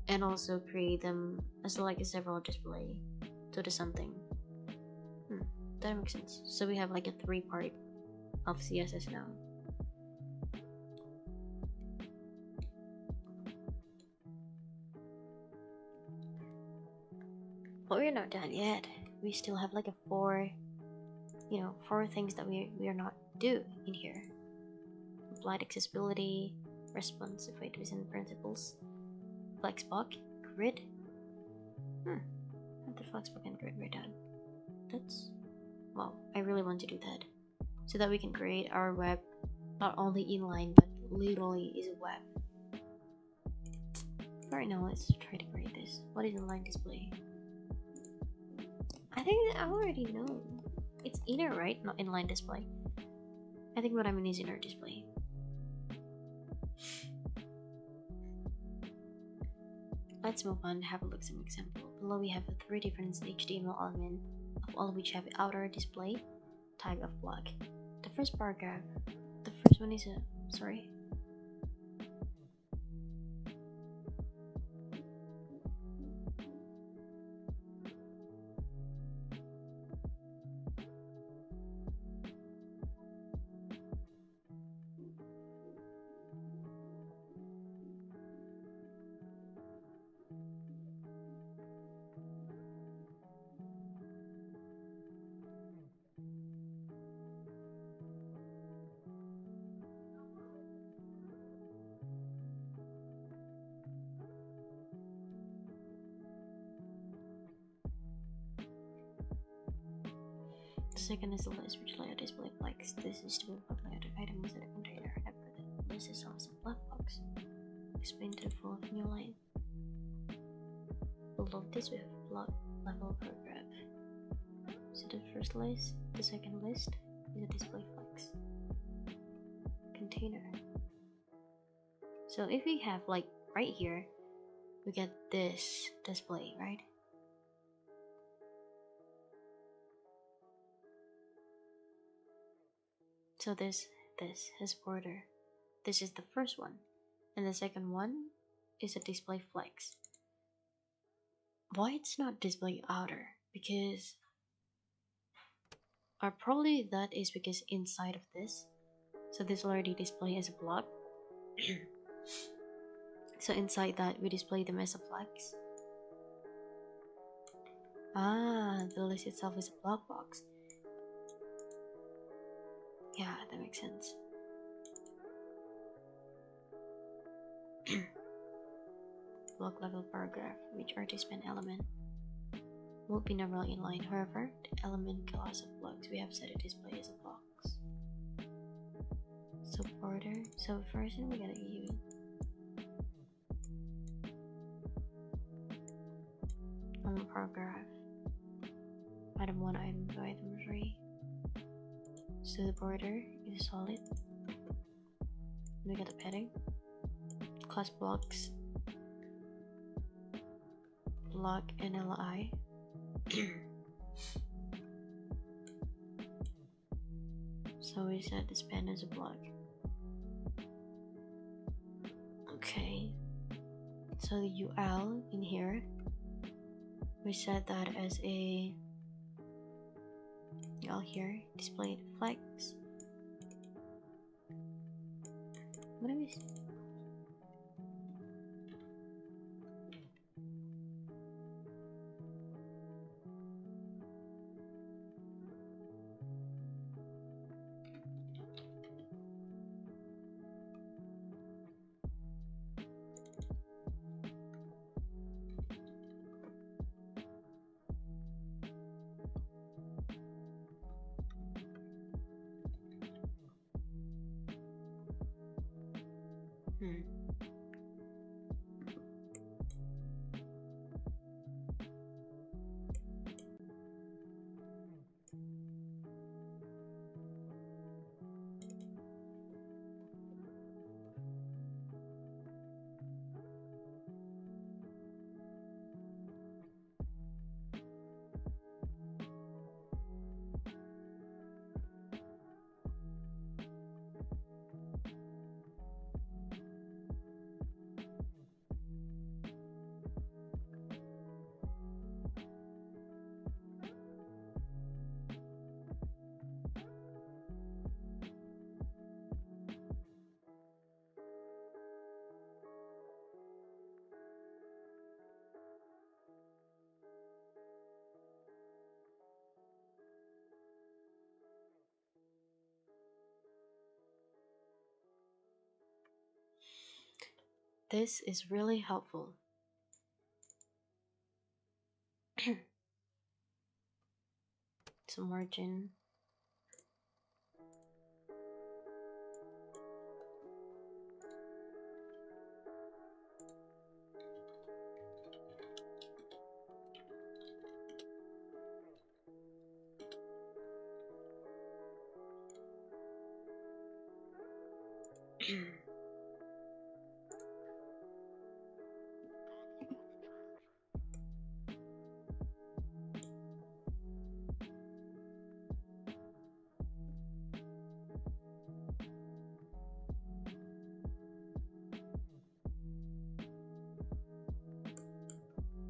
and also create them as like a several display to the something. That makes sense. So we have like a 3-part of CSS now. But we're not done yet. We still have like a 4 things that we are not do in here. Applied accessibility, responsive within principles, flexbox, grid. The flexbox and grid were done. That's wow. I really want to do that so that we can create our web not only inline but literally is a web. Right now, let's try to create this. What is inline display? I think I already know. It's inner, right? Not inline display. I think what I mean is inner display. Let's move on and have a look at some example. Below we have 3 different HTML elements, of all which have outer display type of block. The first paragraph, the first one is a, sorry. The second is the list, which layout display flex. This is to be a layout item within a container. After the list is also a black box. Explain to the full of new line. Below this we have block level paragraph. So the first list, the second list is a display flex. Container. So if we have like right here, we get this display, right? So this has border. This is the first one, and the second one is a display flex. Why it's not display outer? Because probably that is because inside of this, so this already display as a block. So inside that we display them as a flex. The list itself is a block box. Yeah, that makes sense. Block level paragraph, which are display element, will be normal inline. However, the element class of blocks we have set a display as a box. So border. So first we gotta use paragraph. Item 1, item 2, item 3. So the border is solid. We got the padding. Class blocks. Block NLI. So we set the span as a block. Okay. So the UL in here, we set that as a UL here, displayed flex. What are we? This is really helpful. Some margin.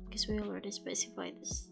Because we already specified this.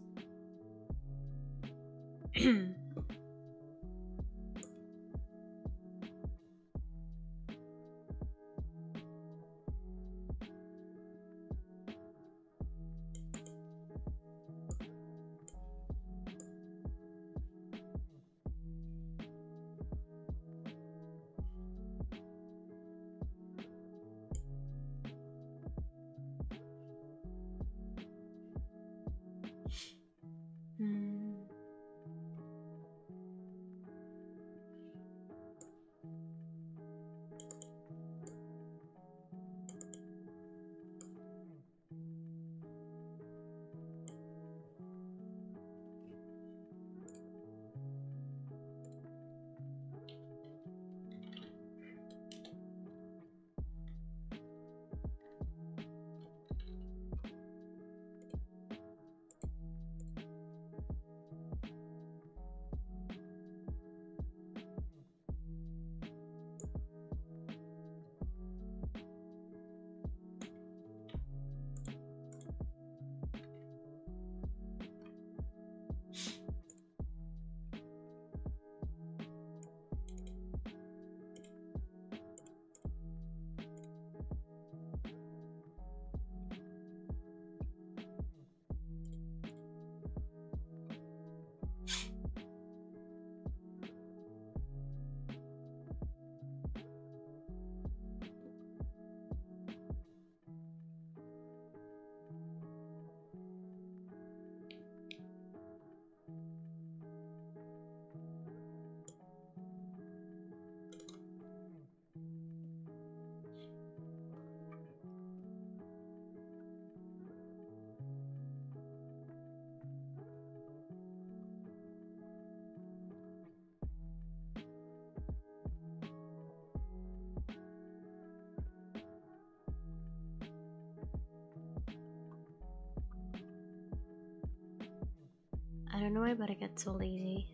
I don't know why, but I get so lazy.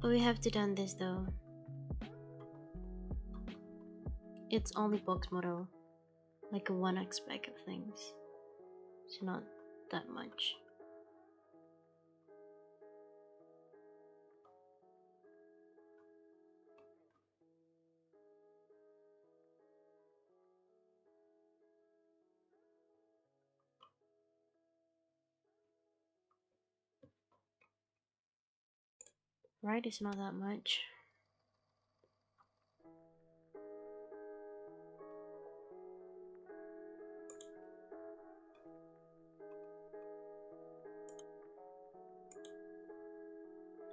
We have to done this though. It's only box model, like a one aspect of things. It's not that much. Right, it's not that much.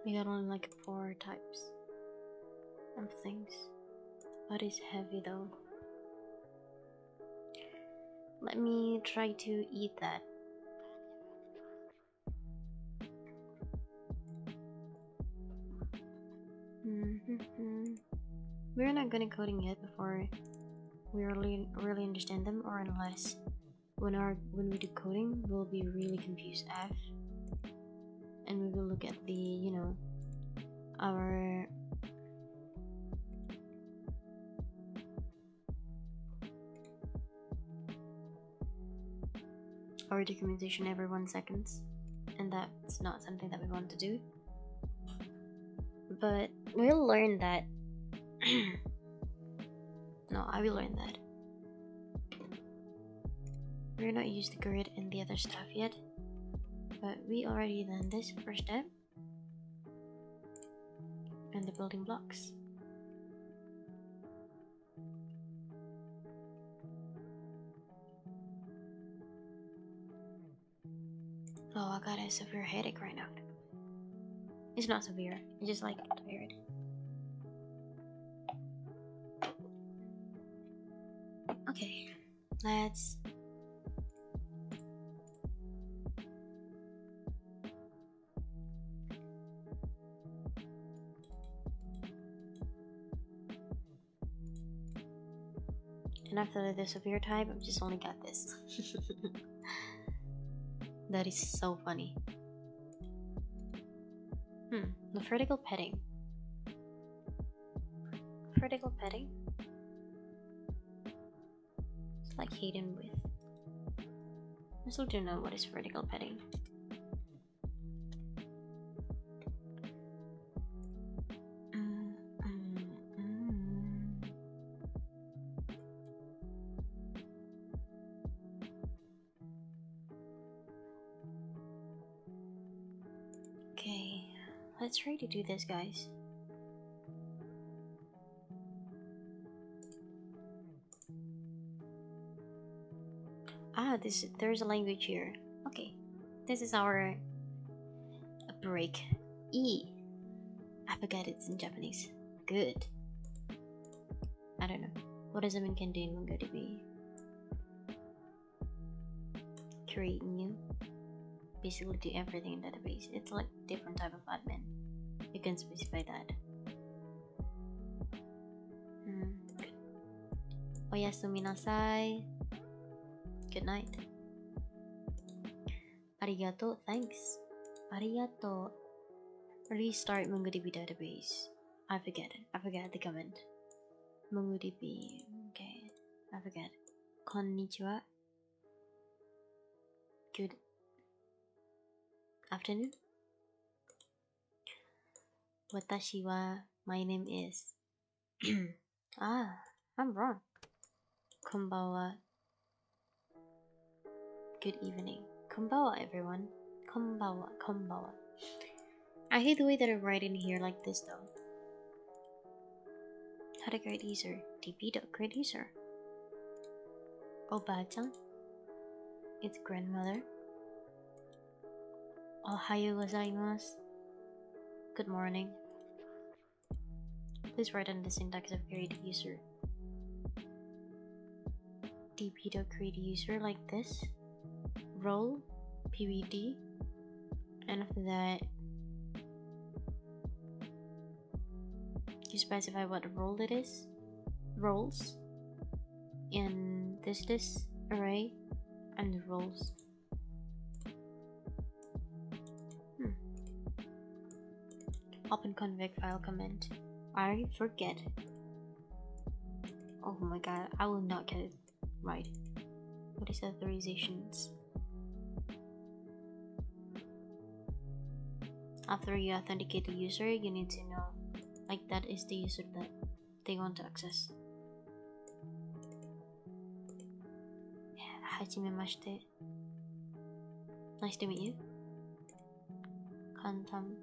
We got only like 4 types of things. But it's heavy though. Let me try to eat that. We're not gonna coding yet before we really understand them, or unless when we do coding we'll be really confused F, and we will look at the our documentation every 1 second, and that's not something that we want to do. But we'll learn that. No, I will learn that. We're not used to grid and the other stuff yet, but we already done this first step and the building blocks. Oh, I got a severe headache right now. It's not severe. I'm just like tired. Okay, let's. And after the severe type, I've just only got this. That is so funny. The vertical petting. Vertical petting? It's like hidden with. I still don't know what is vertical petting. Okay, let's try to do this, guys. There's a language here. Okay, this is our break. I forgot it's in Japanese. Good. I don't know. What does it mean can do in MongoDB? Create new. Basically do everything in database. It's like different type of admin. You can specify that. Good. Oyasumi nasai. Good night. Arigato. Thanks. Arigato. Restart MongoDB database. I forget the comment. MongoDB. Okay. I forget. Konnichiwa. Good afternoon. Watashi wa. My name is. I'm wrong. Konbawa. Good evening. Konbawa, everyone. Konbawa. I hate the way that I write in here like this, though. How to create user. db.create user. Oba-chan. It's grandmother. Ohayo gozaimasu. Good morning. Please write in the syntax of create user. db.create user like this. Role. pvd. And after that, you specify what role it is. Roles. And this array. And the roles. Open config file comment. I forget. Oh my god, I will not get it right. What is authorizations? After you authenticate the user, you need to know, like, that is the user that they want to access. Hajimemashite. Nice to meet you. Kantam.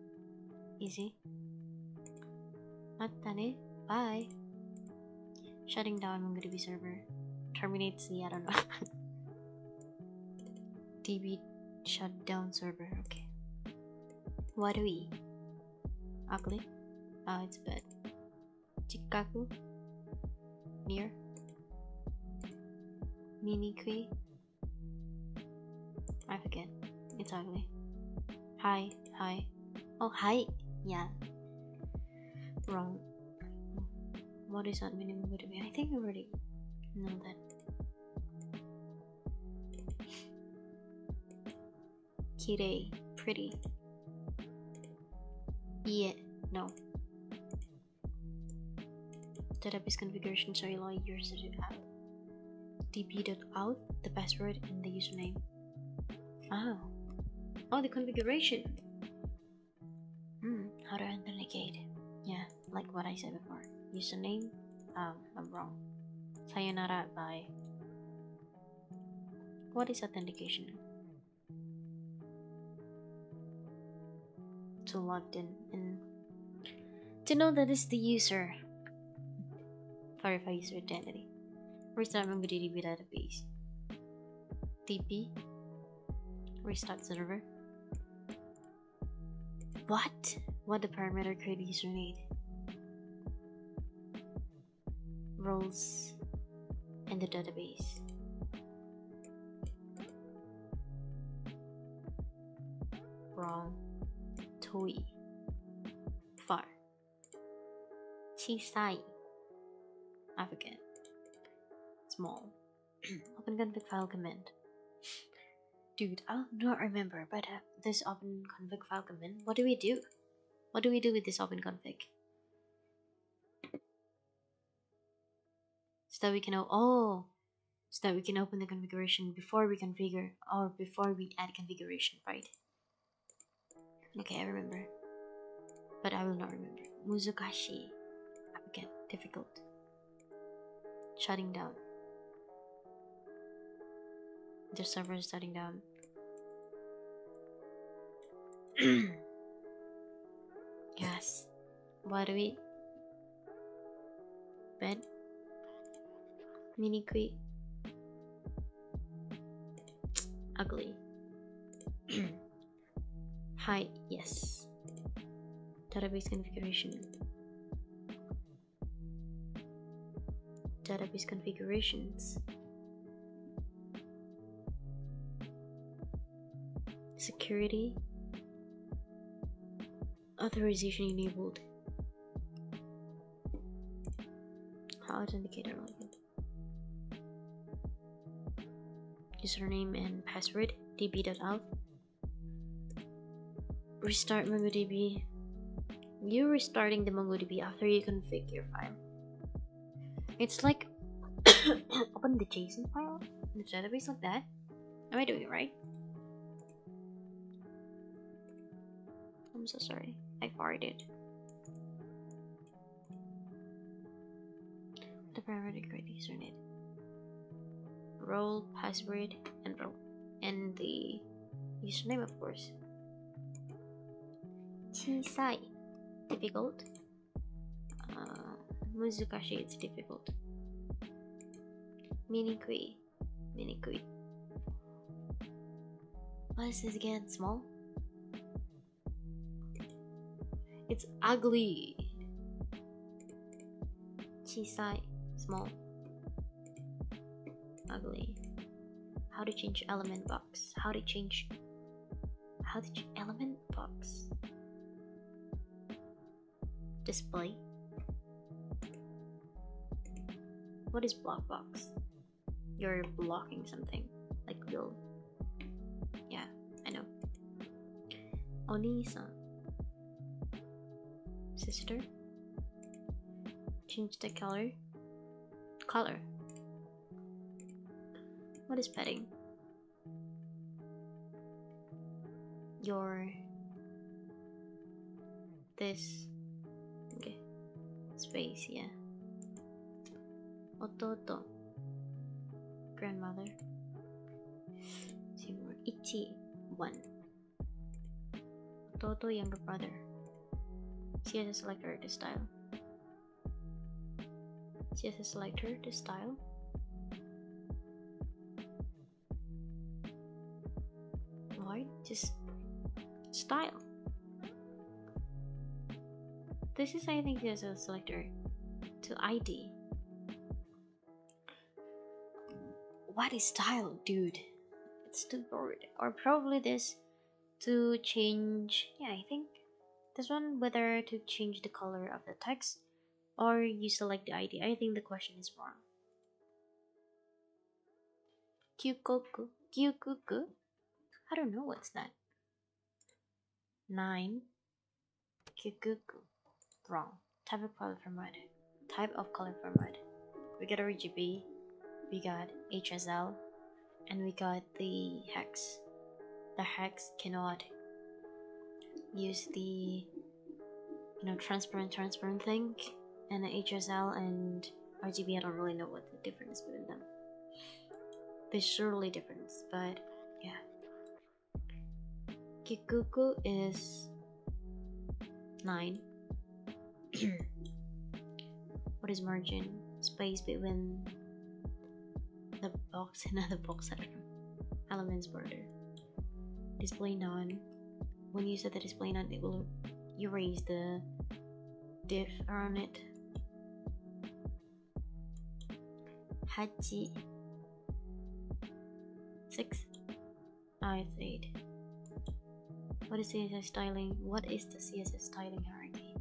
Easy. Matane. Bye. Shutting down MongoDB server. Terminates the, I don't know. DB shut down server. Okay. What do we? Ugly. Oh, it's bad. Chikaku. Near. Minikui. I forget. It's ugly. Hi. Oh, hi. Yeah. Wrong. What is that meaning? I think I already know that. Kirei. Pretty. Yeah. No. Database configuration, so you allow users to add db.out, the password, and the username. Oh, the configuration. How to authenticate? Yeah, like what I said before. Username. I'm wrong. Sayonara. Bye. What is authentication? To logged in and to know that it's the user. Verify user identity. Restart MongoDB database. DB. Restart server. What? What the parameter create user need? Roles in the database. Wrong. Toy. Far. Chisai. I forget. Small. Open config file command. Dude, I do not remember, but this open config file command, what do we do? What do we do with this open config? So that we can so that we can open the configuration before we configure or before we add configuration, right? Okay, I remember, but I will not remember. Muzukashi. I forget. Difficult. Shutting down. The server is shutting down. Yes. What do we? Bed. Mini queen. Ugly. Hi. Yes. Database configuration. Database configurations. Security. Authorization enabled. How authenticator login. Username and password. db.out. Restart MongoDB. You're restarting the MongoDB after you configure your file. It's like open the JSON file in the database like that. Am I doing it right? I'm so sorry. I farted. The parameter create username, role, password, and role, and the username, of course. Chisai. Difficult. Muzukashi, it's difficult. Minikui. Minikui. What is this again? Small? It's ugly. Chisai. Small. Ugly. How to change element box? How to change element box? Display. What is block box? You're blocking something like build. Yeah, I know. Oni-san. Sister. Change the color. Color. What is petting? Your this. Okay. Space, yeah. Ototo. Grandmother. Ichi. 1. Ototo, younger brother. CSS selector, the style. CSS selector, the style. Why? Just style. This is, I think, CSS selector to ID. What is style, dude? It's too bored. Or probably this to change. Yeah, I think this one, whether to change the color of the text or you select the ID. I think the question is wrong. Kyukoku. Kyukuku? I don't know what's that. 9. Kyukuku. Wrong. Type of color format. Type of color format. We got RGB, we got HSL, and we got the hex. The hex cannot use the transparent thing, and the HSL and RGB, I don't really know what the difference between them. There's surely difference, but yeah. Kikuku is 9. What is margin? Space between the box and other box. I don't know. Elements border. Display none. when you set the display none, it will erase the div around it. Hachi 6. It's 8. What is CSS styling? What is the CSS styling hierarchy?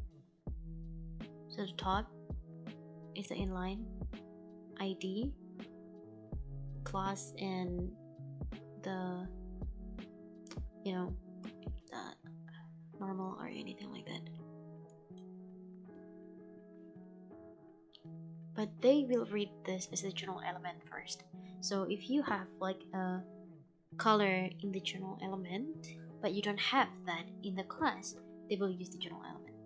So the top is the inline, ID, class, and the the normal or anything like that. But they will read this as the general element first. So if you have like a color in the general element, but you don't have that in the class, they will use the general element.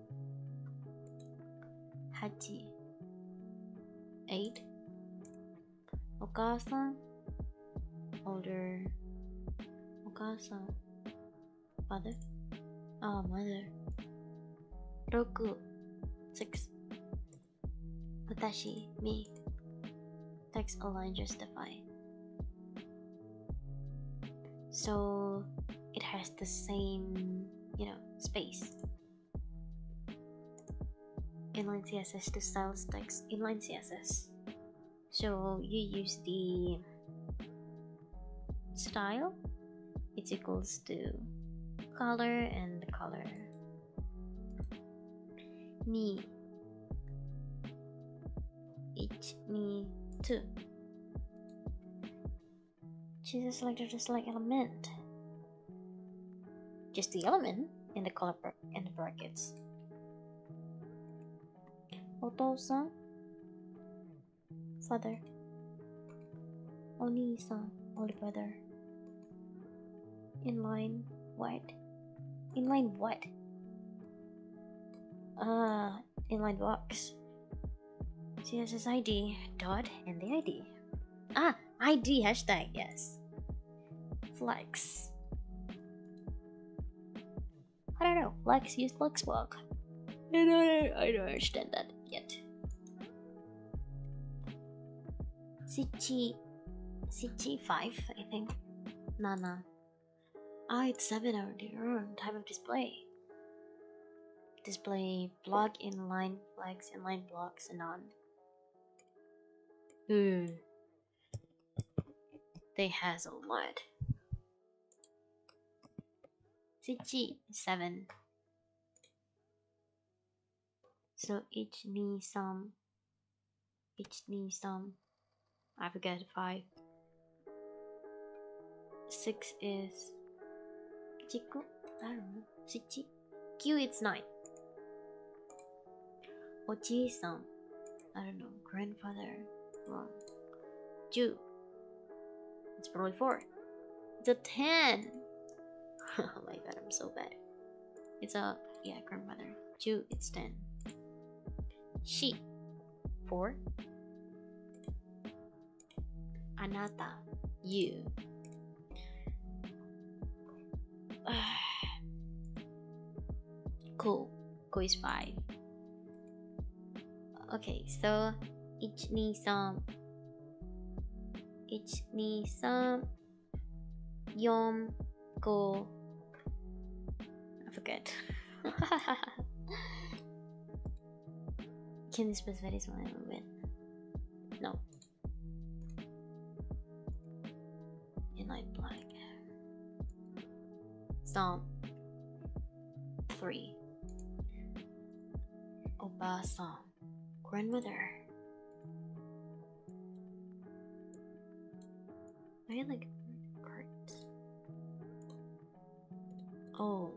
Hachi 8. Okasa older. Okasa father. Oh, mother. Roku 6. Watashi me. Text align justify. So it has the same space. Inline CSS to styles text inline CSS. So you use the style, it's equals to color and the color. Ni each ni 2. Choose a selector to select element. Just the element in the color in the brackets. Otosan father. Oni-san older brother. Inline what? Inline what? Inline box. CSS ID dot and the ID. ID hashtag, yes. Flex. I don't know. Flex use flex block. I don't understand that yet. Sichi 5, I think. Nana. It's 7 already. Type of display. Display block inline flex inline blocks and on. They has a lot. Sichi 7. So each need some. I forget 5. 6 is Chiku. I don't know. Sichi. Q it's 9. Ochi-san. I don't know. Grandfather. Wrong. Ju. It's probably 4. It's a 10. Oh my god, I'm so bad. It's a grandmother. Ju, it's 10. She 4. Anata, you. Cool is 5. Okay, so each need some yom go. I forget. Can you specify this one a little bit? No. Inline black. Some 3. Oba-san. Grandmother. I like cards. Oh.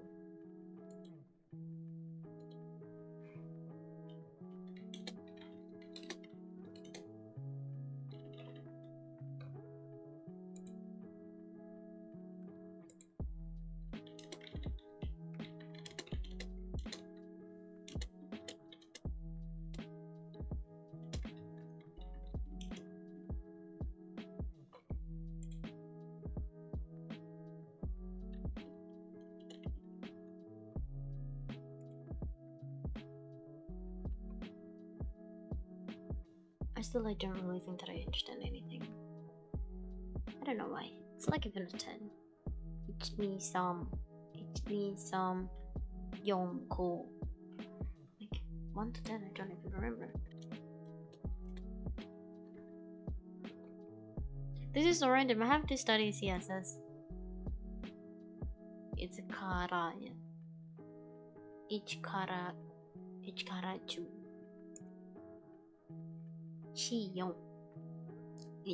I don't really think that I understand anything. I don't know why. It's like even a 10. Each 2, 3, 4, 5. Like 1 to 10, I don't even remember. This is so random. I have to study CSS. It's a kara. 1から10 4 1 2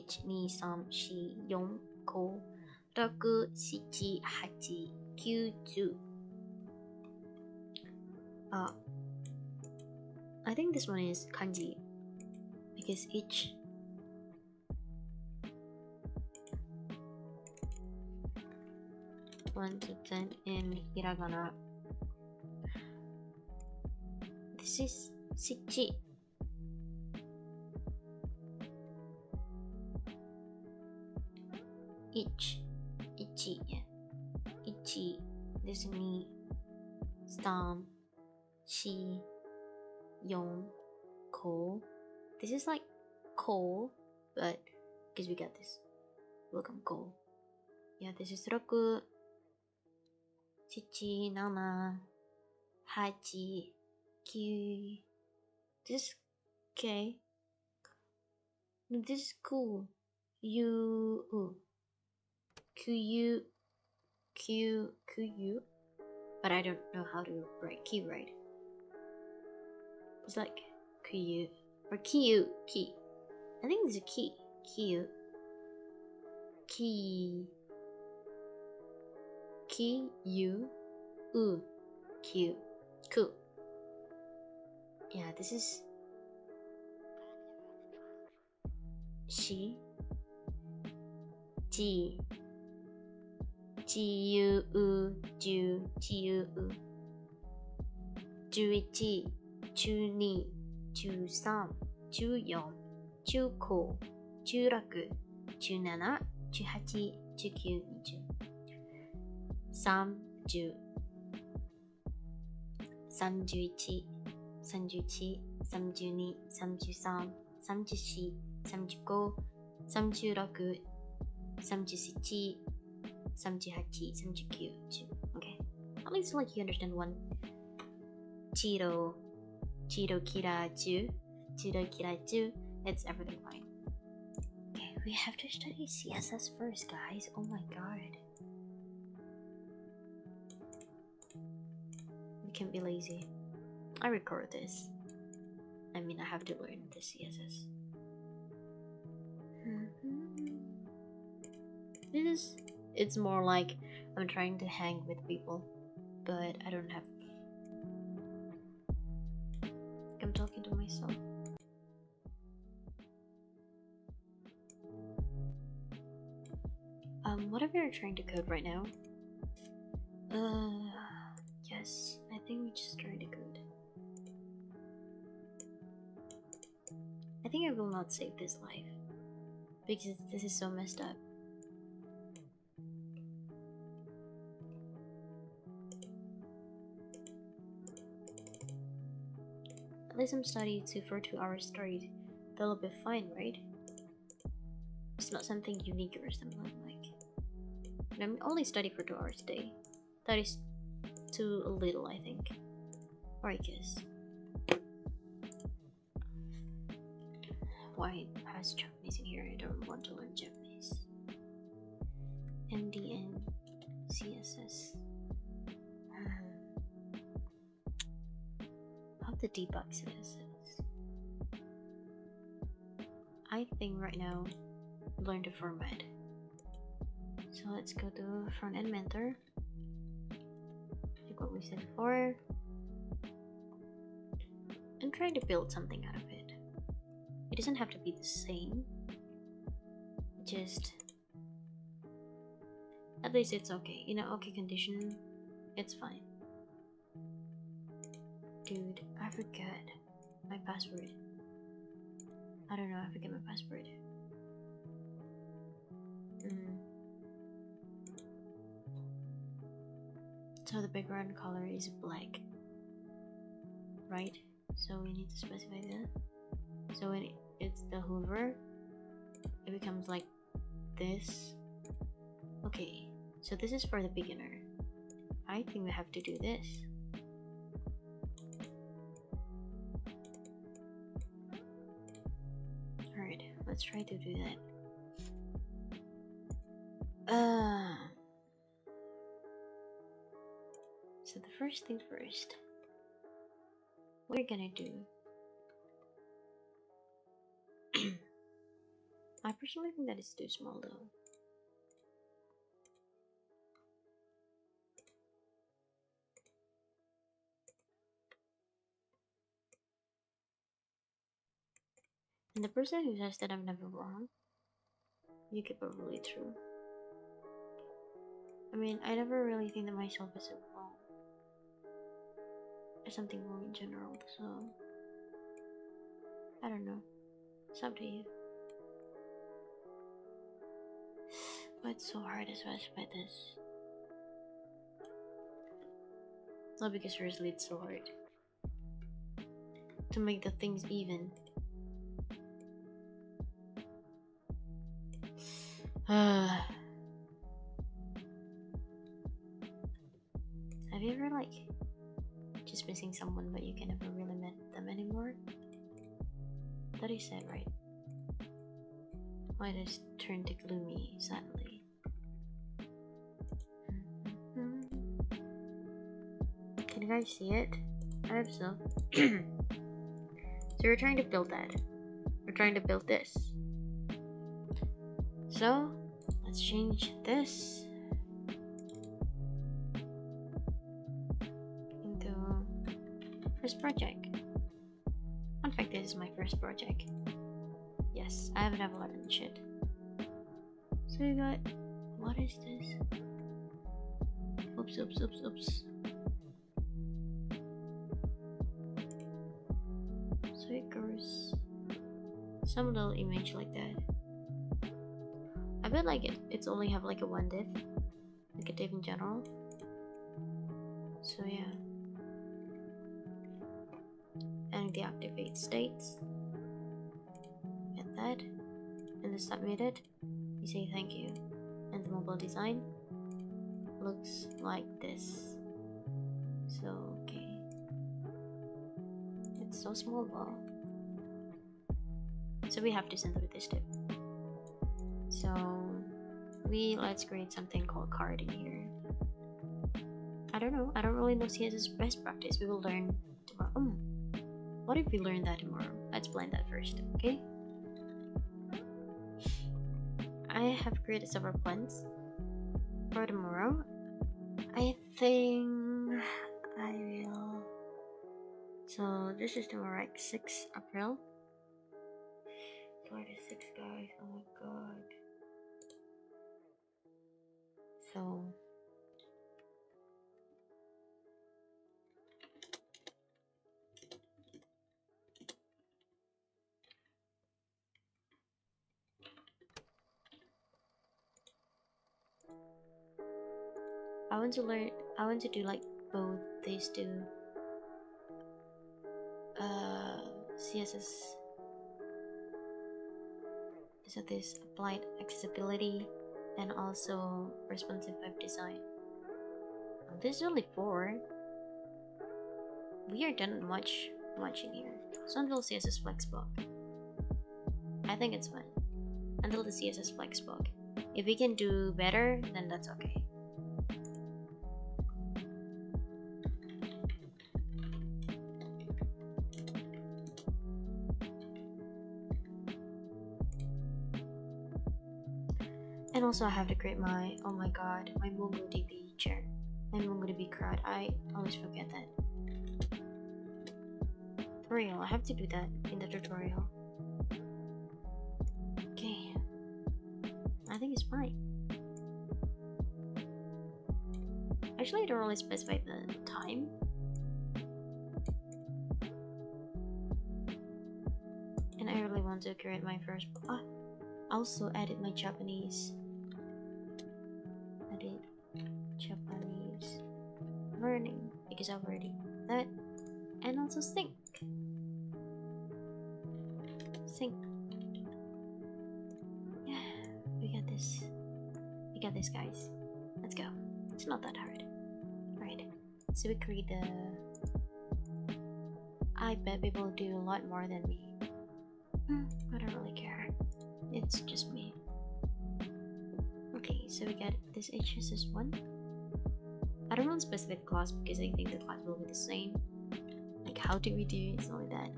3 4 4 5 6 7 8 9 10. I think this one is kanji because each 1 to 10 in hiragana. This is 7. Each, yeah. 1, this is me. Stam, she, yon, ko. This is like ko, but because we got this. Welcome ko. Yeah, this is 6, 7, 7, 8, 9. This is okay. No, this is cool. Q, but I don't know how to write Q right. It's like Q or key. I think it's a key. Q. Cool. Yeah, this is she. G. Ju. 11 12 13 14 15 16 17 18 19 20 30 31 32 33 34 35 36 37 38 39. Okay, at least like you understand one. Chiro kira chu, it's everything fine. Okay, we have to study CSS first, guys. Oh my god, we can't be lazy. I record this. I mean, I have to learn the CSS. It's more like I'm trying to hang with people, but I don't have. I'm talking to myself. Whatever you're trying to code right now. Yes, I think we just trying to code. I think I will not save this live because this is so messed up. At least I'm studying for 2 hours straight. That'll be fine, right? It's not something unique or something like. And I'm only studying for 2 hours a day. That is too little, I think. Or I guess. Why has Japanese in here? I don't want to learn Japanese. MDN CSS. How to debug CSS? I think right now learn the format. So let's go to front end mentor. Like what we said before. And try to build something out of it. It doesn't have to be the same. Just at least it's okay. In an okay condition, it's fine. Dude, I forgot my password. I don't know, I forget my password. So the background color is black, right? So we need to specify that. So when it's the hover, it becomes like this. Okay, so this is for the beginner. I think we have to do this. Alright, let's try to do that. So the first thing first, we're gonna do. I personally think that it's too small though. And the person who says that I'm never wrong, you keep it really true. I mean, I never really think that myself is wrong. Or something wrong in general, so I don't know. It's up to you. But it's so hard to specify this. Not because seriously it's so hard to make the things even. Have you ever like just missing someone but you can never really met them anymore? That is sad, right? Why does it turn to gloomy suddenly? Can you guys see it? I hope so. So we're trying to build that. We're trying to build this. So let's change this into first project. In fact, this is my first project. Yes, I haven't learned shit. So we got, what is this? Oops. So it goes some little image like that. I bet like it's only have like a one div, like a div in general. So yeah. And the activate states. Get that. And the submitted. You say thank you. And the mobile design looks like this. So okay. It's so small though. So we have to send through this step. So let's create something called card in here. I don't know. I don't really know CSS best practice. We will learn tomorrow. What if we learn that tomorrow? Let's plan that first, okay? I have created several plans for tomorrow. I think I will. So this is tomorrow, like 6 April. 26 guys. Oh my god. So I want to do like both these two CSS. So this applied accessibility and also responsive web design. This is only 4. We are done much in here. So until CSS Flexbox. I think it's fine. Until the CSS Flexbox. If we can do better, then that's okay. And also I have to create my, oh my god, my MongoDB chair. My MongoDB crowd. I always forget that. For real, I have to do that in the tutorial. Okay. I think it's fine. Actually, I don't really specify the time. And I really want to create my first. Also edit my Japanese. Edit Japanese learning because I've already that. And also sync. Yeah, we got this. We got this, guys. Let's go. It's not that hard. Right. So we create the. I bet people do a lot more than me. I don't really care. It's just me. Okay, so we got this HSS one. I don't want specific class because I think the class will be the same. Like how do we do it's only that.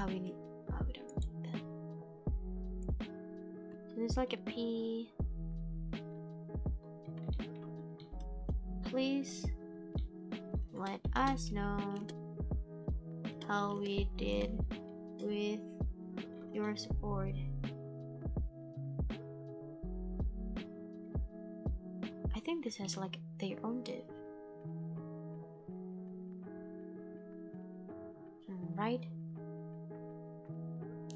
We don't need that. So there's like a P. Please let us know how we did with your support. I think this has like their own div. Right?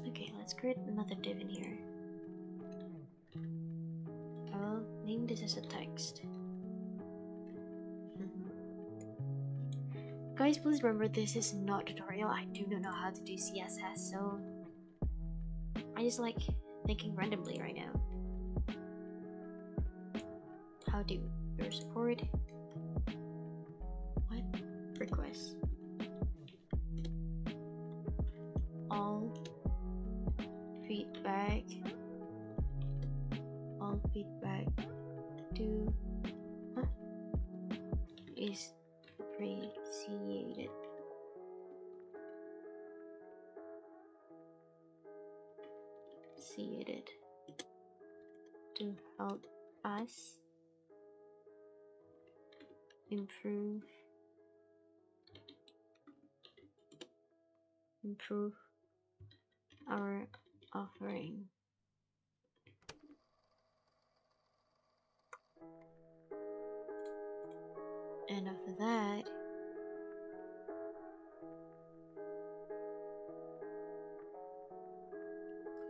Okay, let's create another div in here. I will name this as a text. Guys, please remember this is not tutorial. I do not know how to do CSS, so I just like thinking randomly right now. How do your support? What? Request. All feedback. All feedback to is appreciated. To help us improve our offering. And after that,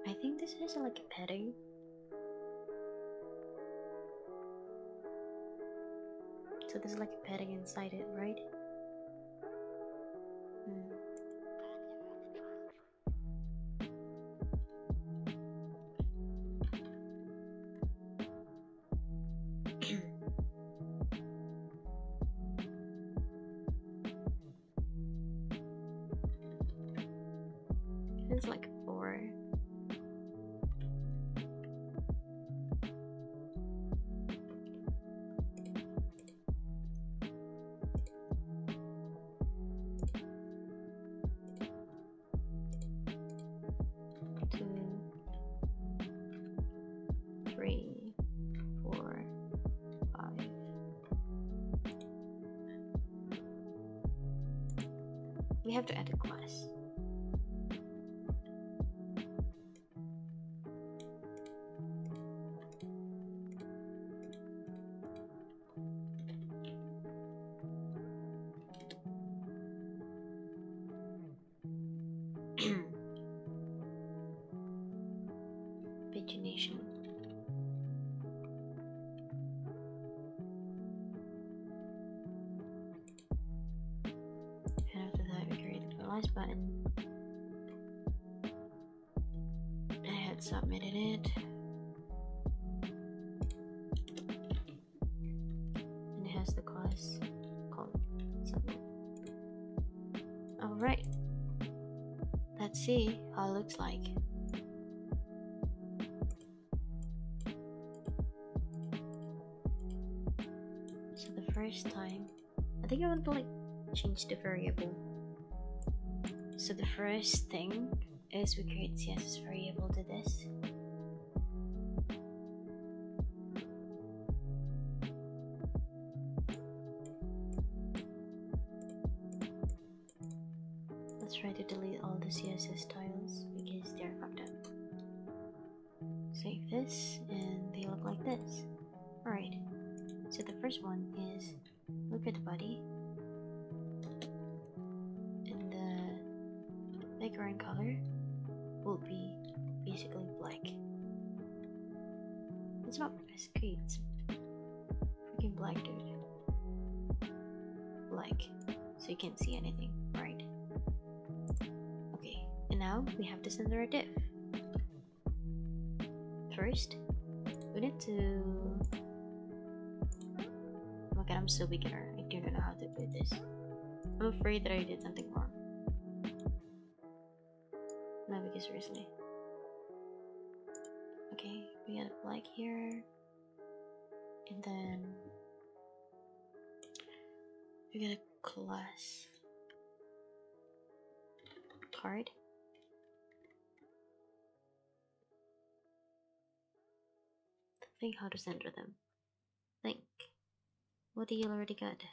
I think this has like a padding. So there's like a padding inside it, right? It's like 4. We have to add a class. Pagination. And after that, we create the finalize button. I had submitted it. And it has the class called submit. Alright. Let's see how it looks like. So the first time, I think I want to like change the variable. So the first thing is we create CSS variable to this. Let's try to delete all the CSS styles because they're fucked up. Save this and they look like this. Alright, so the first one is look at the body. And the background color will be basically black. It's not biscuit, it's freaking black, dude. Black, so you can't see anything, right? Okay, and now we have to center a div. First, we need to. Oh my god, I'm so beginner. I do not know how to do this. I'm afraid that I did something wrong. No, because seriously. Okay, we got a black here. And then we got a class card. Think how to center them. Think. What do you already got?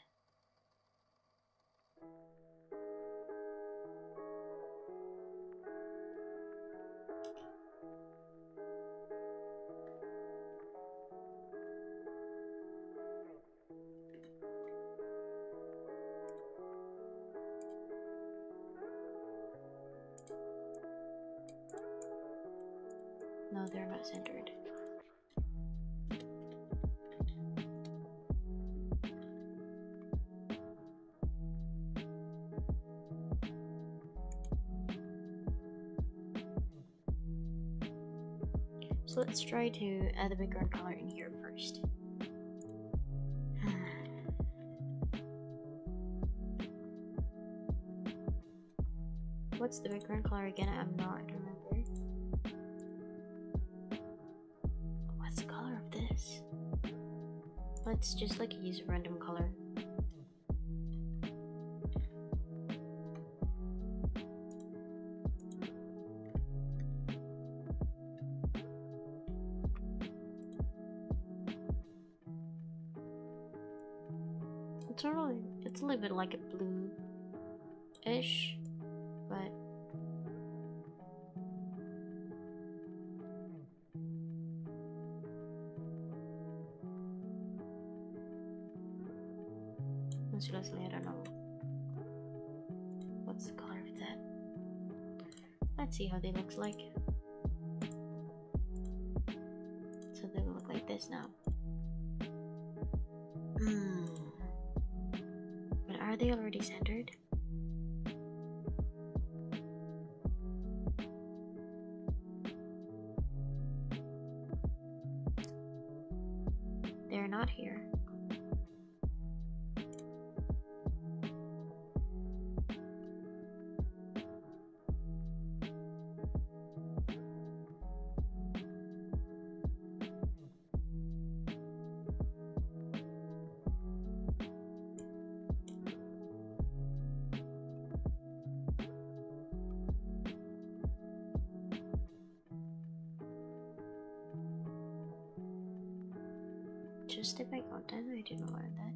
No, they're not centered. So let's try to add the background color in here first. What's the background color again? I'm not remember. What's the color of this? Let's just like use a random color. It's a little bit like a blue-ish, but seriously, I don't know what's the color of that. Let's see how they looks like. So they will look like this now. But are they already centered? They're not here. Justify content? I didn't learn that.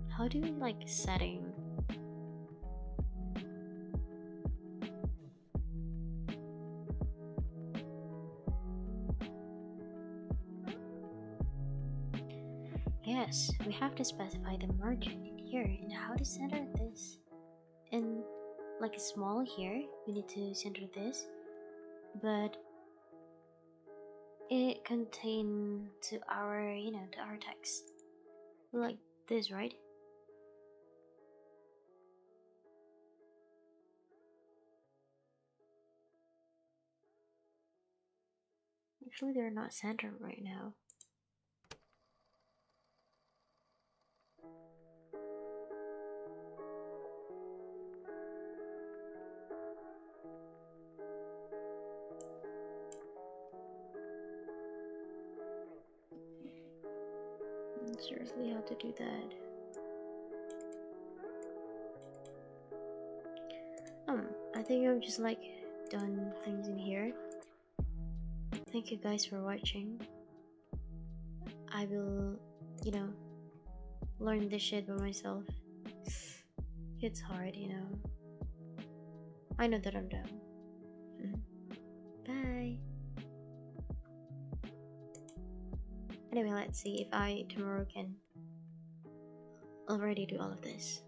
How do you like setting? Yes, we have to specify the margin in here and how to center this. And like small here, we need to center this, but it contain to our, to our text. Like this, right? Actually, they're not centered right now. Seriously, how to do that? I think I've just like done things in here. Thank you guys for watching. I will, learn this shit by myself. It's hard, I know that I'm dumb. Bye. Anyway, let's see if I tomorrow can already do all of this.